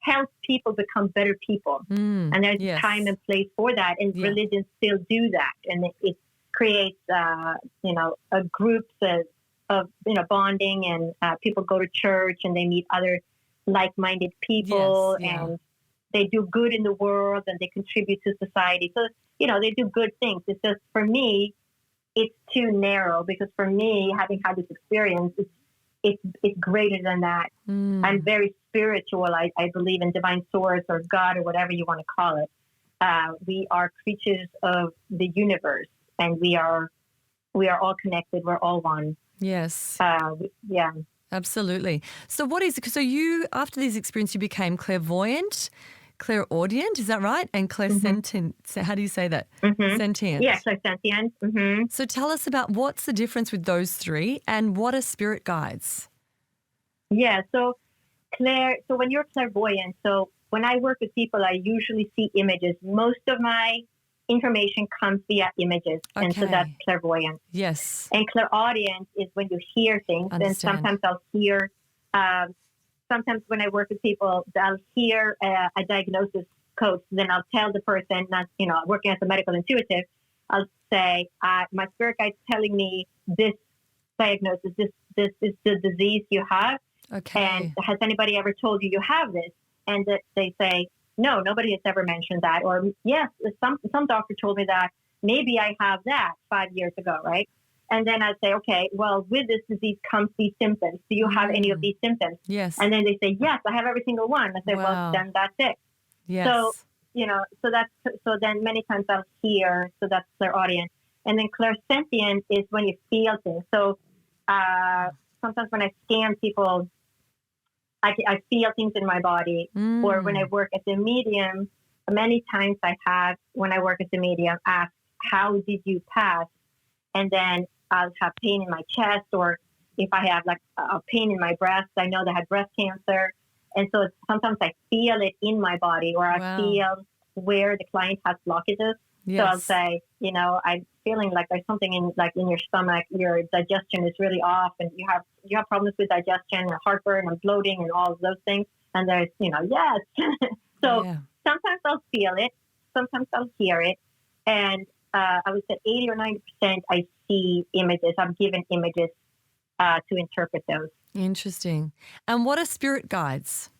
help people become better people, Mm. and there's Yes. time and place for that, and Yeah. religions still do that, and it creates a groups of bonding, and people go to church and they meet other like-minded people, Yes, yeah. and they do good in the world, and they contribute to society. So they do good things. It's just, for me, it's too narrow, because for me, having had this experience, it's greater than that. Mm. I'm very spiritual. I believe in divine source or God or whatever you want to call it. We are creatures of the universe, and we are all connected. We're all one. Yes. Yeah. Absolutely. So you, after these experiences, you became clairvoyant, clairaudient, is that right? And clairsentient. So how do you say that? Mm-hmm. Sentient. Yeah, clairsentient. Mm-hmm. So tell us about what's the difference with those three and what are spirit guides? Yeah. So when you're clairvoyant, so when I work with people, I usually see images. Most of my information comes via images, and so that's Okay. clairvoyant. Yes. And clairaudient is when you hear things, and Understand. sometimes I'll hear. Sometimes when I work with people, I'll hear a diagnosis code. Then I'll tell the person, not working as a medical intuitive, I'll say, my spirit guide's telling me this diagnosis, this is the disease you have. Okay. And has anybody ever told you have this? And they say, no, nobody has ever mentioned that. Or yes, some doctor told me that. Maybe I have that 5 years ago, right? And then I'd say, okay, well, with this disease comes these symptoms. Do you have any of these symptoms? Yes. And then they say, yes, I have every single one. I say, Wow. well, then that's it. Yes. So then many times I'll hear, so that's clairaudient. And then clairsentient is when you feel things. So sometimes when I scan people, I feel things in my body. Mm. Or when I work as a medium, many times I have, when I work as a medium, asked, how did you pass? And then I'll have pain in my chest, or if I have like a pain in my breast, I know that I had breast cancer. And so sometimes I feel it in my body, or I Wow. feel where the client has blockages. Yes. So I'll say, I'm feeling like there's something in your stomach, your digestion is really off, and you have problems with digestion and heartburn and bloating and all of those things. And there's, yes. So Yeah. sometimes I'll feel it, sometimes I'll hear it. And I would say 80 or 90% I see images. I'm given images to interpret those. Interesting. And what are spirit guides?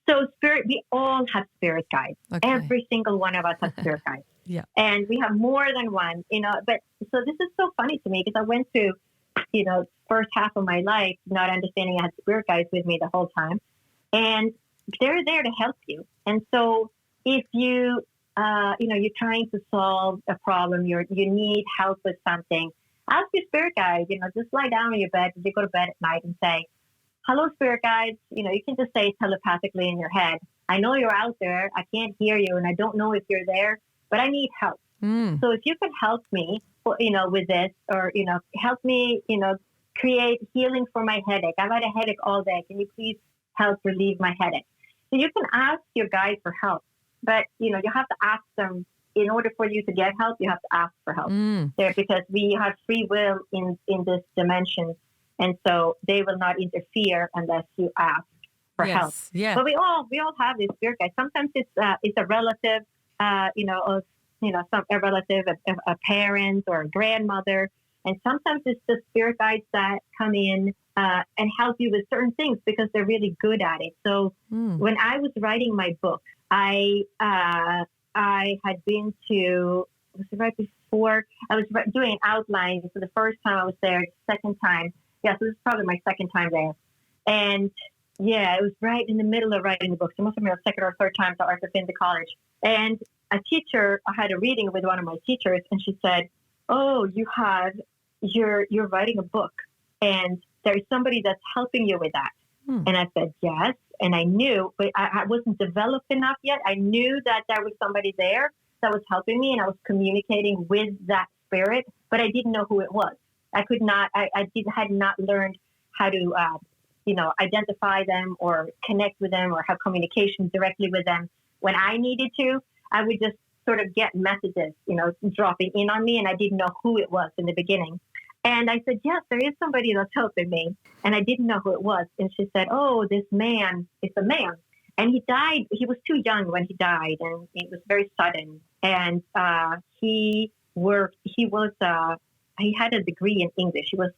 So we all have spirit guides. Okay. Every single one of us has spirit guides. Yeah. And we have more than one, but so this is so funny to me, because I went through, first half of my life not understanding I had spirit guides with me the whole time. And they're there to help you. And so if you, you're trying to solve a problem, you need help with something, ask your spirit guide, just lie down on your bed as you go to bed at night and say, hello, spirit guides. You can just say it telepathically in your head. I know you're out there. I can't hear you, and I don't know if you're there, but I need help. Mm. So if you could help me, with this, or, help me, create healing for my headache. I've had a headache all day. Can you please help relieve my headache? So you can ask your guide for help, but, you have to ask them. In order for you to get help, you have to ask for help there, because we have free will in this dimension. And so they will not interfere unless you ask for help. Yeah. But we all have this spirit guide. Sometimes it's a relative, a relative, a parent or a grandmother. And sometimes it's the spirit guides that come in and help you with certain things because they're really good at it. So when I was writing my book, I had been to, was it right before, I was doing an outline. So the first time I was there, the second time, so this is probably my second time there. And it was right in the middle of writing the book. So it must have been the second or third time to Arthur Finney College. And a teacher, I had a reading with one of my teachers, and she said, oh, you have you're writing a book, and there's somebody that's helping you with that. And I said, yes. And I knew, but I wasn't developed enough yet. I knew that there was somebody there that was helping me, and I was communicating with that spirit, but I didn't know who it was. I could not, had not learned how to, identify them or connect with them or have communication directly with them. When I needed to, I would just sort of get messages, dropping in on me, and I didn't know who it was in the beginning. And I said, yes, there is somebody that's helping me. And I didn't know who it was. And she said, oh, this man is a man. And he died. He was too young when he died, and it was very sudden. And he had a degree in English. He was,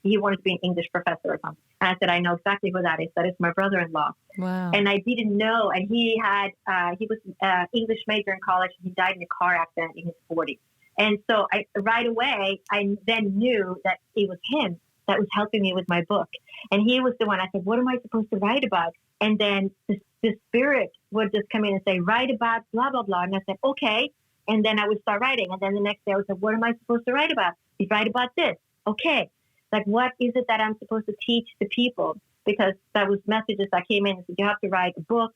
he wanted to be an English professor or something. And I said, I know exactly who that is. That is my brother-in-law. Wow. And I didn't know. And he was an English major in college. And he died in a car accident in his 40s. And so right away, I then knew that it was him that was helping me with my book. And he was the one. I said, what am I supposed to write about? And then the spirit would just come in and say, write about blah, blah, blah. And I said, okay. And then I would start writing. And then the next day I would say, what am I supposed to write about? You write about this. Okay. Like, what is it that I'm supposed to teach the people? Because that was messages that came in and said, you have to write a book.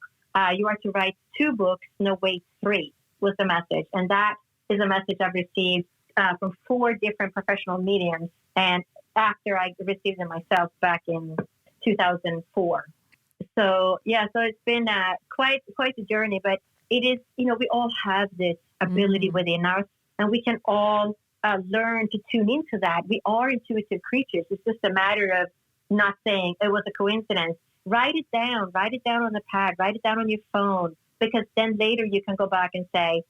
You are to write 2 books. No, wait, 3 was the message. And that is a message I've received from 4 different professional mediums. And after I received them myself back in 2004. So, so it's been quite a journey, but it is, we all have this ability within us, and we can all learn to tune into that. We are intuitive creatures. It's just a matter of not saying it was a coincidence. Write it down on the pad, write it down on your phone, because then later you can go back and say,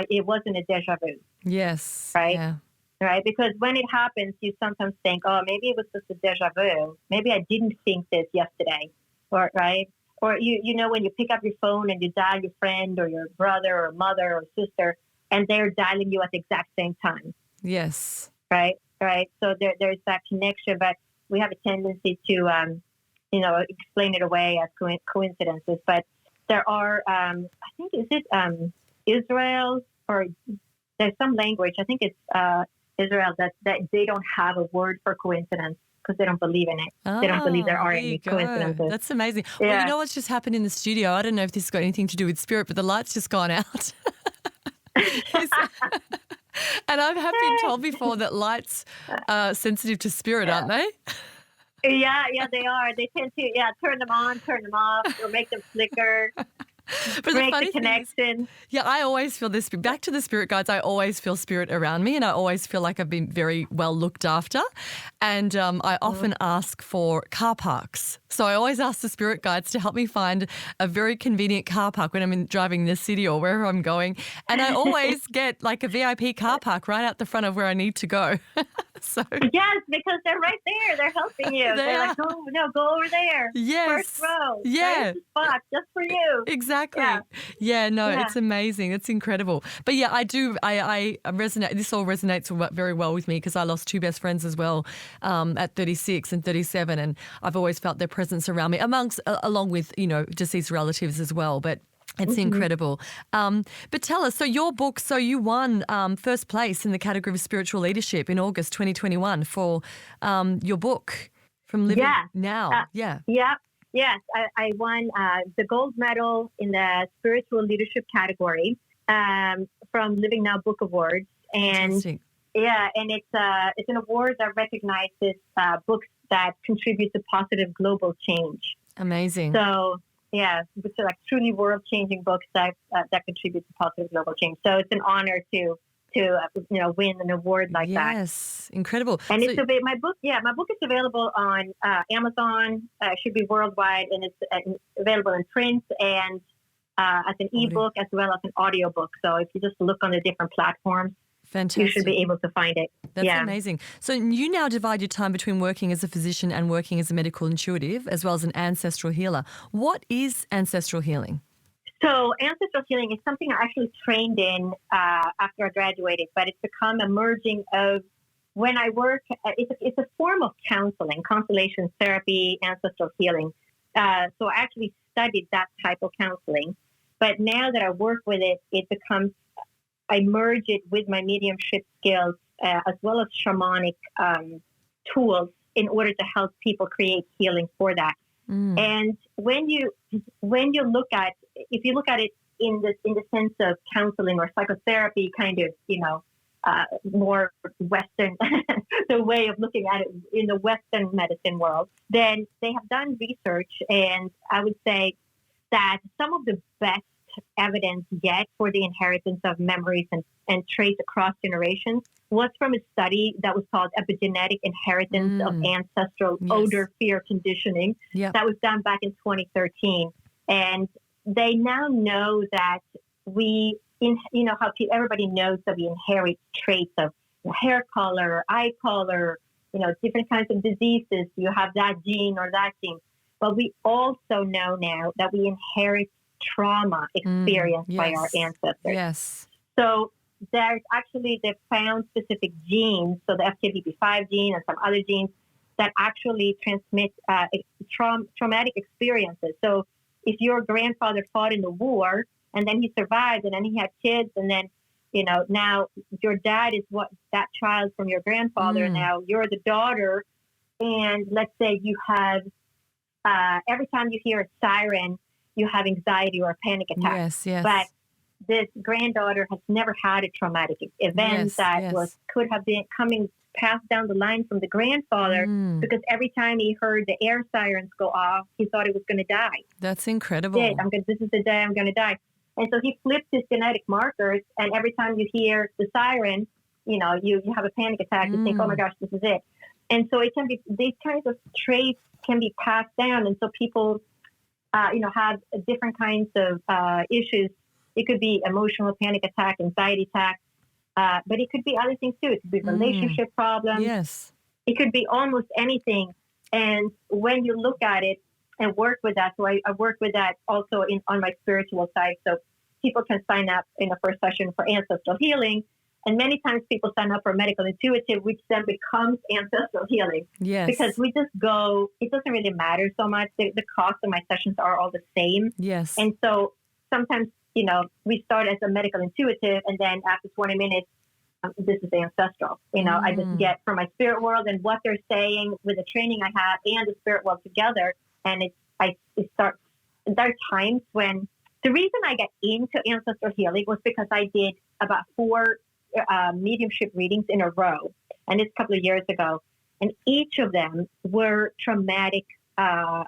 it wasn't a deja vu. Yes. Right? Yeah. Right? Because when it happens, you sometimes think, oh, maybe it was just a deja vu. Maybe I didn't think this yesterday. Or, right? Or, when you pick up your phone and you dial your friend or your brother or mother or sister, and they're dialing you at the exact same time. Yes. Right? Right? So there's that connection, but we have a tendency to, explain it away as coincidences. But there are, I think, is it Israel, or there's some language, I think it's Israel, that they don't have a word for coincidence because they don't believe in it. They don't believe there are any coincidences. That's amazing. Yeah. Well, you know what's just happened in the studio? I don't know if this has got anything to do with spirit, but the light's just gone out. And I have been told before that lights are sensitive to spirit, aren't they? Yeah, they are. They tend to, turn them on, turn them off, or make them flicker. But break the connection. I always feel this. Back to the spirit guides, I always feel spirit around me, and I always feel like I've been very well looked after. And I often ask for car parks. So I always ask the spirit guides to help me find a very convenient car park when I'm driving the city or wherever I'm going. And I always get like a VIP car park right out the front of where I need to go. So yes, because they're right there. They're helping you. They're like, go over there. Yes. First row. Yeah. There's the spot just for you. Exactly. It's amazing. It's incredible. But I do. I resonate. This all resonates very well with me because I lost 2 best friends as well at 36 and 37, and I've always felt their presence around me, along with deceased relatives as well. But it's incredible. But tell us, so your book, so you won first place in the category of spiritual leadership in August 2021 for your book, From Living Now. Yes, I won the gold medal in the spiritual leadership category from Living Now Book Awards. And Fantastic. and it's an award that recognizes books that contribute to positive global change. Amazing. So, it's like truly world-changing books that contribute to positive global change. So it's an honor to win an award like that. Yes, incredible. And my book is available on Amazon. It should be worldwide, and it's available in print and as an ebook as well as an audiobook. So if you just look on the different platforms, fantastic. You should be able to find it. That's amazing. So you now divide your time between working as a physician and working as a medical intuitive, as well as an ancestral healer. What is ancestral healing? So ancestral healing is something I actually trained in after I graduated, but it's become a merging of when I work. It's a form of counseling, constellation therapy, ancestral healing. So I actually studied that type of counseling. But now that I work with it, it becomes, I merge it with my mediumship skills as well as shamanic tools in order to help people create healing for that. And when you look at, if you look at it in the sense of counseling or psychotherapy, kind of, more Western, the way of looking at it in the Western medicine world, then they have done research, and I would say that some of the best evidence yet for the inheritance of memories and traits across generations was from a study that was called Epigenetic Inheritance of Ancestral Odor Fear Conditioning. That was done back in 2013. And they now know that how everybody knows that we inherit traits of hair color, eye color, different kinds of diseases. You have that gene or that gene. But we also know now that we inherit trauma experienced by our ancestors. Yes. So they've found specific genes, so the FKBP5 gene and some other genes that actually transmit traumatic experiences. So if your grandfather fought in the war and then he survived and then he had kids and then, now your dad is that child from your grandfather. Now you're the daughter. And let's say you have, every time you hear a siren, you have anxiety or a panic attack. Yes, yes. But this granddaughter has never had a traumatic event could have been passed down the line from the grandfather because every time he heard the air sirens go off, he thought he was going to die. That's incredible. This is the day I'm going to die. And so he flipped his genetic markers, and every time you hear the siren, you have a panic attack. You think, oh my gosh, this is it. And so it can be, these kinds of traits can be passed down. And so people, have different kinds of issues. It could be emotional panic attack, anxiety attack, but it could be other things too. It could be relationship problems. Yes. It could be almost anything. And when you look at it and work with that, so I work with that also on my spiritual side. So people can sign up in the first session for ancestral healing. And many times people sign up for medical intuitive, which then becomes ancestral healing. Yes. Because we just go, it doesn't really matter so much. The cost of my sessions are all the same. Yes. And so sometimes, we start as a medical intuitive, and then after 20 minutes, this is ancestral. I just get from my spirit world and what they're saying with the training I have and the spirit world together. And there are times when the reason I got into ancestral healing was because I did about 4 mediumship readings in a row, and it's a couple of years ago. And each of them were traumatic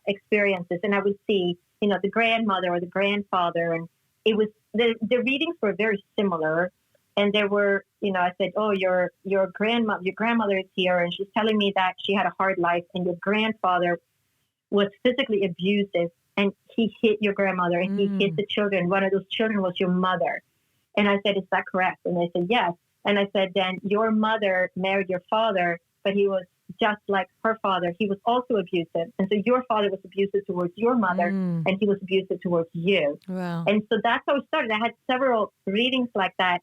experiences. And I would see, the grandmother or the grandfather, and it was the readings were very similar. And there were, I said, oh, your grandmother is here, and she's telling me that she had a hard life, and your grandfather was physically abusive, and he hit your grandmother, and he hit the children. One of those children was your mother. And I said, is that correct? And they said, yes. And I said, then your mother married your father, but he was just like her father. He was also abusive. And so your father was abusive towards your mother, and he was abusive towards you. Wow. And so that's how it started. I had several readings like that.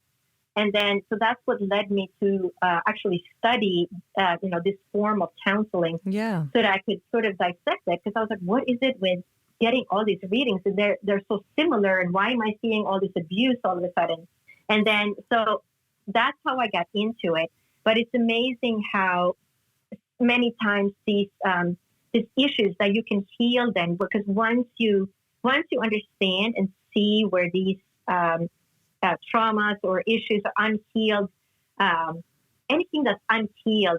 And then, so that's what led me to actually study, this form of counseling, so that I could sort of dissect it. Because I was like, what is it with getting all these readings? And they're so similar. And why am I seeing all this abuse all of a sudden? And then, so that's how I got into it. But it's amazing how many times these issues that you can heal them, because once you understand and see where these traumas or issues are unhealed, anything that's unhealed,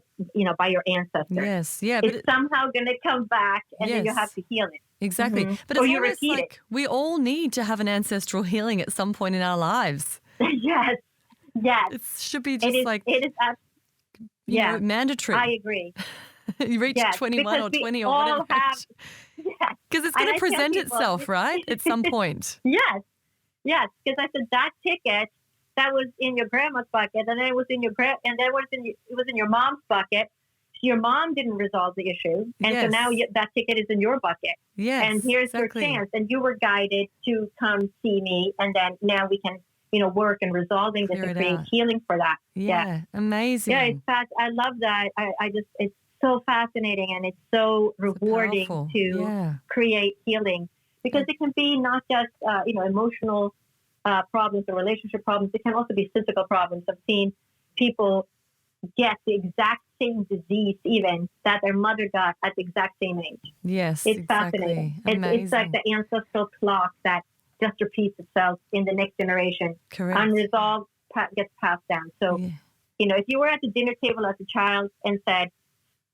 by your ancestors, it's somehow going to come back, and then you have to heal it. Exactly. But it's almost like we all need to have an ancestral healing at some point in our lives. Yes. It should be just mandatory. I agree. You reach 21 or 20 or whatever. Because it's going to present itself, right? At some point. Yes, because I said that ticket that was in your grandma's bucket, and then it was in your it was in your mom's bucket. Your mom didn't resolve the issue, and so now that ticket is in your bucket. Yes, and here's your chance. And you were guided to come see me, and then now we can, work in resolving this and create healing for that. Yeah, amazing. Yeah, it's fast. I love that. I just it's so fascinating, and it's so rewarding to create healing. Because it can be not just, emotional problems or relationship problems. It can also be physical problems. I've seen people get the exact same disease even that their mother got at the exact same age. Yes, It's exactly. fascinating. Amazing. It's like the ancestral clock that just repeats itself in the next generation. Correct. Unresolved gets passed down. So, Yeah. if you were at the dinner table as a child and said,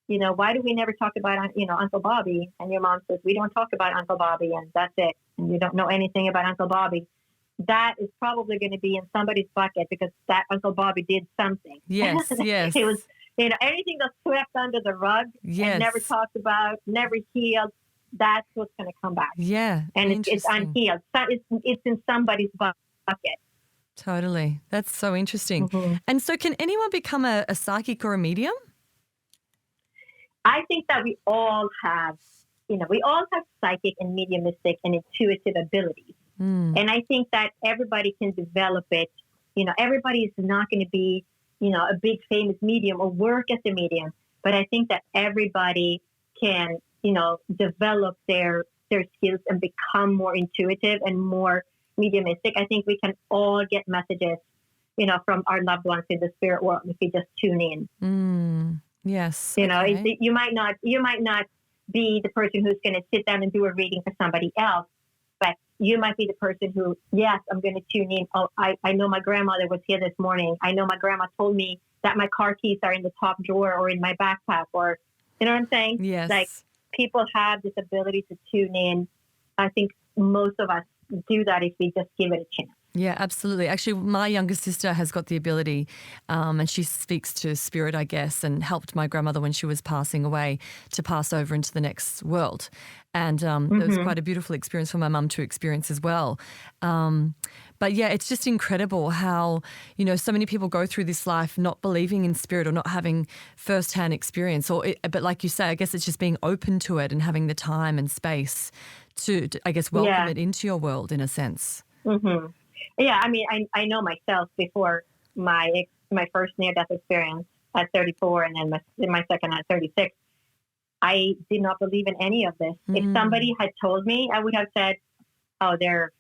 why do we never talk about, Uncle Bobby? And your mom says, we don't talk about Uncle Bobby, and that's it. And you don't know anything about Uncle Bobby. That is probably going to be in somebody's bucket because that Uncle Bobby did something. Yes, yes. It was, anything that's swept under the rug Yes. and never talked about, never healed, that's what's going to come back. Yeah. And it's interesting. unhealed. So it's in somebody's bucket. Totally. That's so interesting. Mm-hmm. And so can anyone become a psychic or a medium? I think that we all have psychic and mediumistic and intuitive abilities. And I think that everybody can develop it. Everybody is not going to be, a big famous medium or work as a medium. But I think that everybody can, develop their skills and become more intuitive and more mediumistic. I think we can all get messages, from our loved ones in the spirit world if we just tune in. Yes. Okay. You might not be the person who's going to sit down and do a reading for somebody else, but you might be the person who, yes, I'm going to tune in. Oh, I know my grandmother was here this morning. I know my grandma told me that my car keys are in the top drawer or in my backpack, or, you know what I'm saying? Yes. Like, people have this ability to tune in. I think most of us do that if we just give it a chance. Yeah, absolutely. Actually, my younger sister has got the ability and she speaks to spirit, I guess, and helped my grandmother when she was passing away to pass over into the next world. And it was quite a beautiful experience for my mum to experience as well. But yeah, it's just incredible how, so many people go through this life not believing in spirit or not having firsthand experience. But like you say, I guess it's just being open to it and having the time and space to I guess, welcome it into your world in a sense. Mm-hmm. Yeah, I mean, I know myself before my first near-death experience at 34 and then my second at 36, I did not believe in any of this. If somebody had told me, I would have said, oh, they're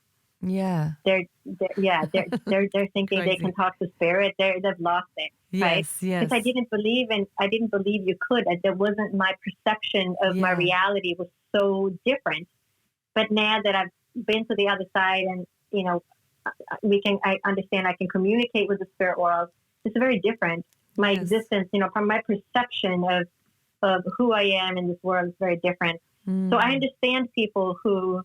thinking they can talk to spirit. They've lost it, right? Yes. Because I didn't believe you could. There wasn't, my perception of my reality was so different. But now that I've been to the other side and, I understand I can communicate with the spirit world. It's very different. My existence, from my perception of who I am in this world is very different. So I understand people who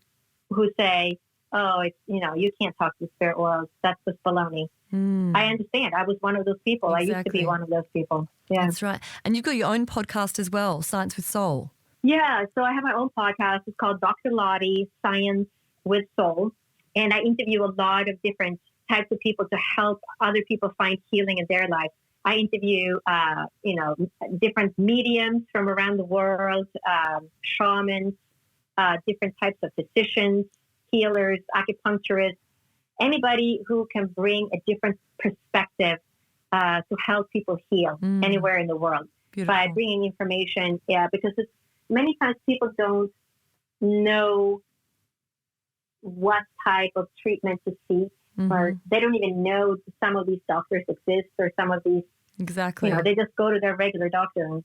say, oh, it's, you can't talk to the spirit world. That's just baloney. I understand. I was one of those people. Exactly. I used to be one of those people. Yeah. That's right. And you've got your own podcast as well, Science with Soul. Yeah. So I have my own podcast. It's called Dr. Lottie, Science with Soul. And I interview a lot of different types of people to help other people find healing in their life. I interview, different mediums from around the world, shamans, different types of physicians, healers, acupuncturists, anybody who can bring a different perspective to help people heal anywhere in the world. Beautiful. By bringing information. Yeah, because many times people don't know what type of treatment to seek, or they don't even know some of these doctors exist, or some of these, exactly. They just go to their regular doctor. And,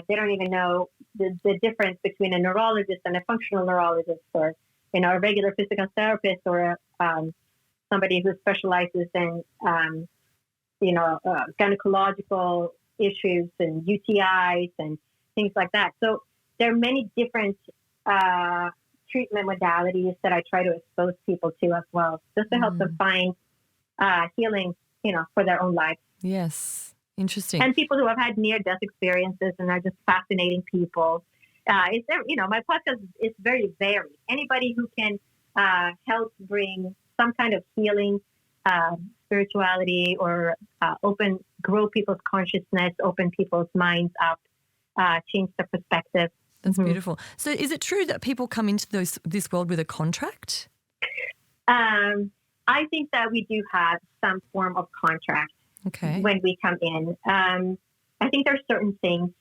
they don't even know the difference between a neurologist and a functional neurologist, or, a regular physical therapist, or somebody who specializes in, gynecological issues and UTIs and things like that. So there are many different treatment modalities that I try to expose people to as well, just to help them find healing, for their own lives. Yes. Interesting. And people who have had near-death experiences and are just fascinating people. My podcast is very varied. Anybody who can help bring some kind of healing, spirituality, or grow people's consciousness, open people's minds up, change their perspective. That's beautiful. So is it true that people come into this world with a contract? I think that we do have some form of contract when we come in. I think there are certain things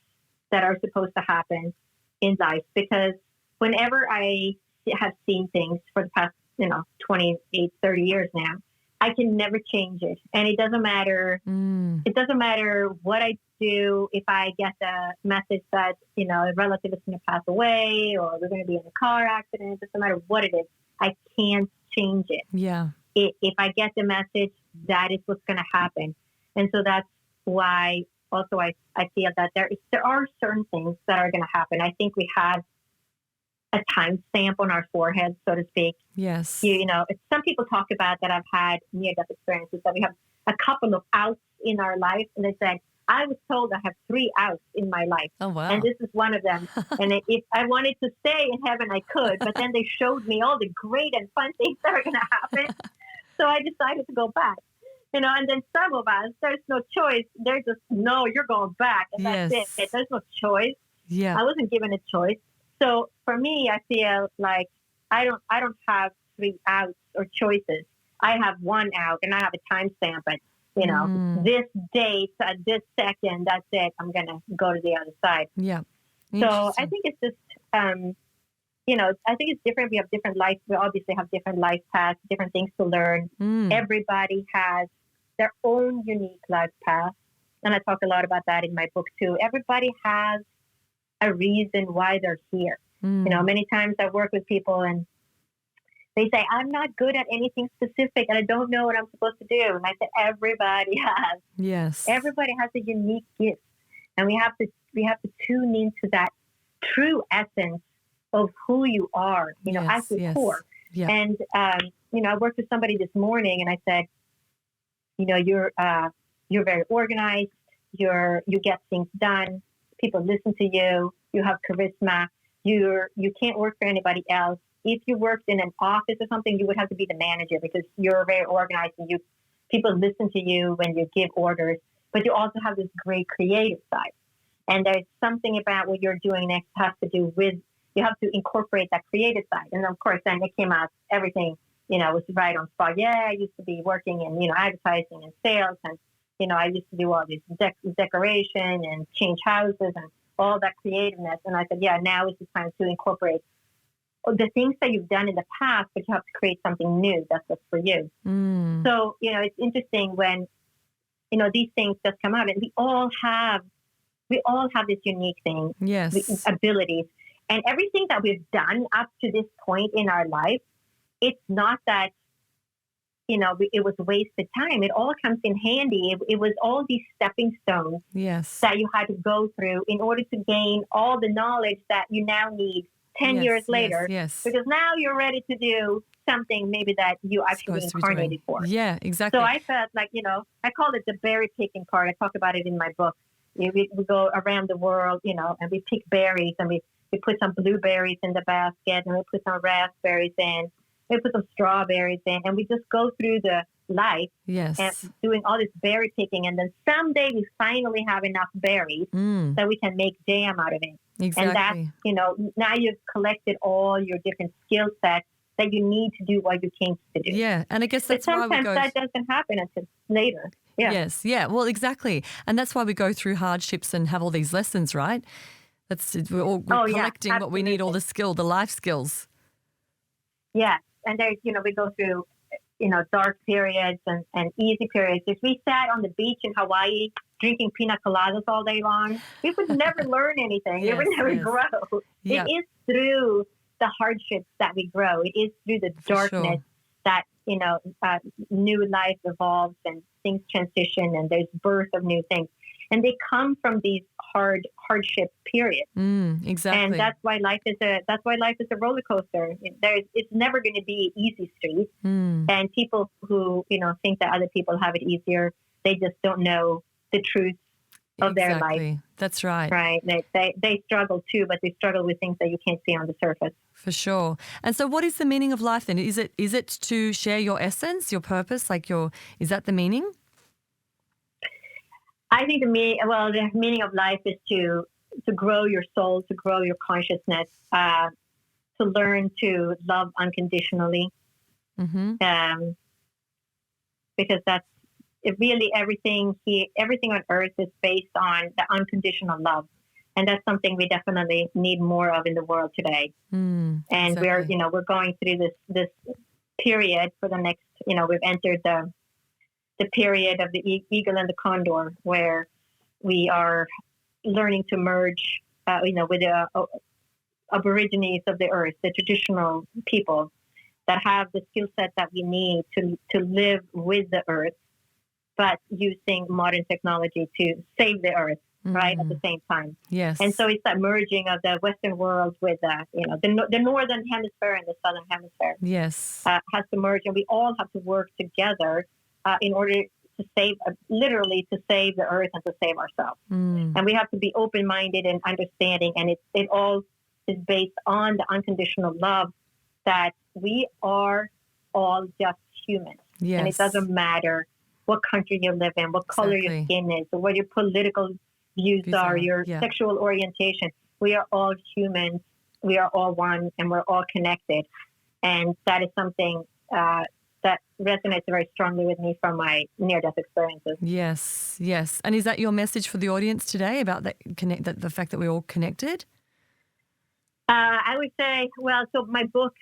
that are supposed to happen in life, because whenever I have seen things for the past, 28, 30 years now, I can never change it. And it doesn't matter. It doesn't matter what I do if I get the message that, a relative is going to pass away or we're going to be in a car accident. It doesn't matter what it is. I can't change it. Yeah. If I get the message, that is what's going to happen. And so that's why also I feel that there are certain things that are going to happen. I think we have a time stamp on our forehead, so to speak. Yes. Some people talk about that I've had near-death experiences, that we have a couple of outs in our life. And they said, I was told I have 3 outs in my life. Oh, wow. And this is one of them. And if I wanted to stay in heaven, I could. But then they showed me all the great and fun things that are going to happen. So I decided to go back. And then some of us, there's no choice. They're just, no, you're going back. And that's it. There's no choice. Yeah. I wasn't given a choice. So for me, I feel like I don't have 3 outs or choices. I have 1 out and I have a timestamp. But, this date, this second, that's it. I'm going to go to the other side. Yeah. So I think it's just, I think it's different. We have different life. We obviously have different life paths, different things to learn. Everybody has their own unique life path. And I talk a lot about that in my book too. Everybody has a reason why they're here. Many times I work with people and they say, I'm not good at anything specific and I don't know what I'm supposed to do. And I say, everybody has. Yes. Everybody has a unique gift. And we have to tune into that true essence of who you are, at your core. Yeah. And, I worked with somebody this morning and I said, you're very organized. You get things done. People listen to you. You have charisma. You can't work for anybody else. If you worked in an office or something, you would have to be the manager because you're very organized and people listen to you when you give orders. But you also have this great creative side. And there's something about what you're doing next has to do with, you have to incorporate that creative side. And of course, then it came out, everything, was right on spot. Yeah, I used to be working in, advertising and sales. And, I used to do all this decoration and change houses and all that creativeness. And I said, yeah, now is the time to incorporate the things that you've done in the past, but you have to create something new that's just for you. So, it's interesting when, these things just come out and we all have this unique thing, abilities. And everything that we've done up to this point in our life, it's not that, it was wasted time. It all comes in handy. It was all these stepping stones that you had to go through in order to gain all the knowledge that you now need 10 years later. Because now you're ready to do something maybe that you actually incarnated for. Yeah, exactly. So I felt like, I call it the berry picking part. I talk about it in my book. We go around the world, and we pick berries and we put some blueberries in the basket and we put some raspberries in. We put some strawberries in and we just go through the life and doing all this berry picking. And then someday we finally have enough berries that we can make jam out of it. Exactly. And that's, now you've collected all your different skill sets that you need to do what you came to do. Yeah. And I guess that's why we go... Sometimes that doesn't happen until later. Yeah. Yes. Yeah. Well, exactly. And that's why we go through hardships and have all these lessons, right? We're collecting what we need, all the skill, the life skills. Yeah. And there's, we go through, dark periods and easy periods. If we sat on the beach in Hawaii drinking pina coladas all day long, we would never learn anything. We would never grow. Yep. It is through the hardships that we grow. It is through the darkness that, new life evolves and things transition and there's birth of new things. And they come from these hardship periods. Exactly. And that's why life is a roller coaster. It's never going to be easy street. And people who, think that other people have it easier, they just don't know the truth of their life. That's right. Right. They struggle too, but they struggle with things that you can't see on the surface. For sure. And so what is the meaning of life then? Is it to share your essence, your purpose, is that the meaning? I think the meaning of life is to grow your soul, to grow your consciousness, to learn to love unconditionally. Because that's really everything on earth is based on the unconditional love. And that's something we definitely need more of in the world today. And we're going through this period for the next, we've entered the period of the eagle and the condor, where we are learning to merge, with the aborigines of the earth, the traditional people that have the skill set that we need to live with the earth, but using modern technology to save the earth, right, at the same time. Yes. And so it's that merging of the Western world with, the Northern Hemisphere and the Southern Hemisphere. Yes. Has to merge, and we all have to work together in order to save the earth and to save ourselves. And we have to be open-minded and understanding, and it all is based on the unconditional love that we are all just humans. Yes. And it doesn't matter what country you live in, what color your skin is, or what your political views are, your sexual orientation. We are all humans. We are all one, and we're all connected. And that is something that resonates very strongly with me from my near-death experiences. Yes, yes. And is that your message for the audience today about the fact that we're all connected? I would say, so my book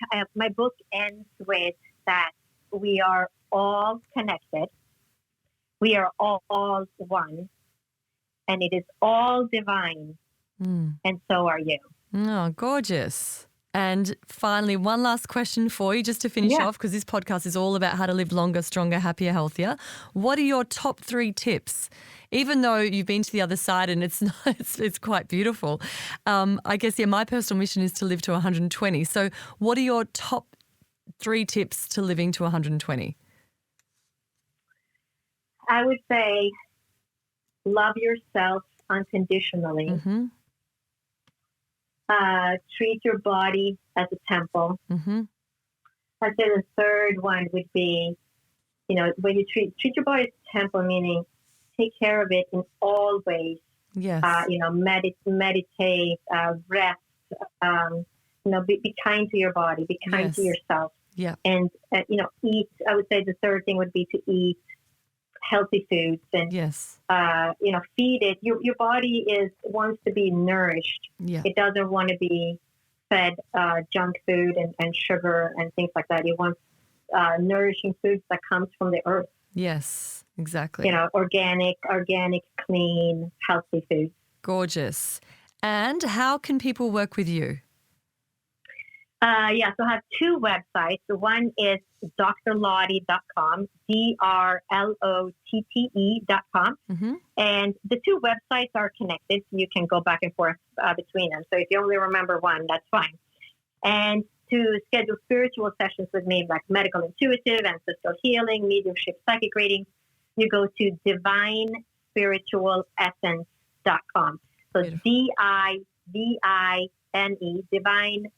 ends with that we are all connected. We are all one, and it is all divine, and so are you. Oh, gorgeous. And finally, one last question for you just to finish off, because this podcast is all about how to live longer, stronger, happier, healthier. What are your top 3 tips? Even though you've been to the other side and it's quite beautiful, I guess, my personal mission is to live to 120. So what are your top 3 tips to living to 120? I would say love yourself unconditionally. Mm-hmm. Treat your body as a temple. Mm-hmm. I'd say the third one would be, when you treat your body as a temple, meaning take care of it in all ways. Yes. Meditate, rest. Be kind to your body. Be kind to yourself. Yeah. And eat. I would say the third thing would be to eat healthy foods and feed it. Your body wants to be nourished. Yeah. It doesn't want to be fed junk food and sugar and things like that. It wants nourishing foods that comes from the earth. Yes, exactly. Organic, clean, healthy foods. Gorgeous. And how can people work with you? So I have 2 websites. The one is drlotte.com, drlotte.com. Mm-hmm. And the 2 websites are connected, so you can go back and forth between them. So if you only remember one, that's fine. And to schedule spiritual sessions with me, like medical intuitive, ancestral healing, mediumship, psychic readings, you go to divinespiritualessence.com. So DIVINE, divinespiritualessence.com.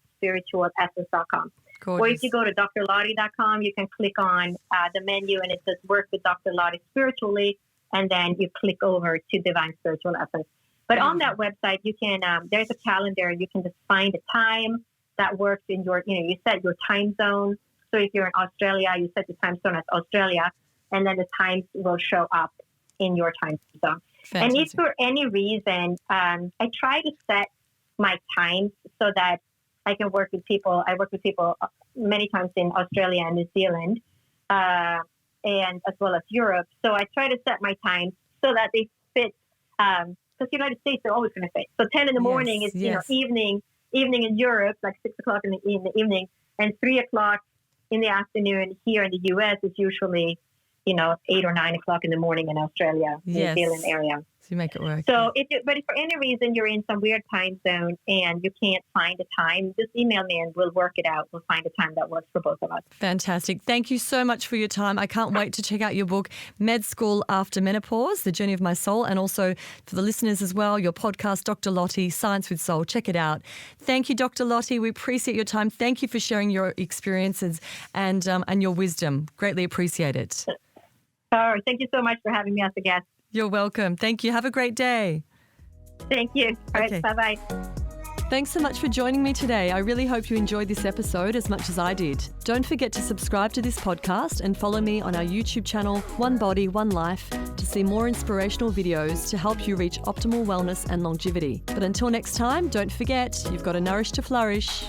Gorgeous. Or if you go to drlotte.com, you can click on the menu and it says Work with Dr. Lotte Spiritually, and then you click over to Divine Spiritual Essence. But on that website, you can, there's a calendar. You can just find a time that works in your, you set your time zone. So if you're in Australia, you set the time zone as Australia, and then the times will show up in your time zone. Fantastic. And if for any reason, I try to set my times so that I can work with people. I work with people many times in Australia and New Zealand, and as well as Europe. So I try to set my times so that they fit, because United States, they're always going to fit. So 10 in the morning is, evening in Europe, like 6 o'clock in the evening, and 3 o'clock in the afternoon here in the U.S. is usually, 8 or 9 o'clock in the morning in Australia, New Zealand area. So you make it work. So, if for any reason you're in some weird time zone and you can't find a time, just email me and we'll work it out. We'll find a time that works for both of us. Fantastic. Thank you so much for your time. I can't wait to check out your book, Med School After Menopause, The Journey of My Soul, and also for the listeners as well, your podcast, Dr. Lotte, Science with Soul. Check it out. Thank you, Dr. Lotte. We appreciate your time. Thank you for sharing your experiences and your wisdom. Greatly appreciate it. Thank you so much for having me as a guest. You're welcome. Thank you. Have a great day. Thank you. All right. Bye-bye. Thanks so much for joining me today. I really hope you enjoyed this episode as much as I did. Don't forget to subscribe to this podcast and follow me on our YouTube channel, One Body, One Life, to see more inspirational videos to help you reach optimal wellness and longevity. But until next time, don't forget, you've got to nourish to flourish.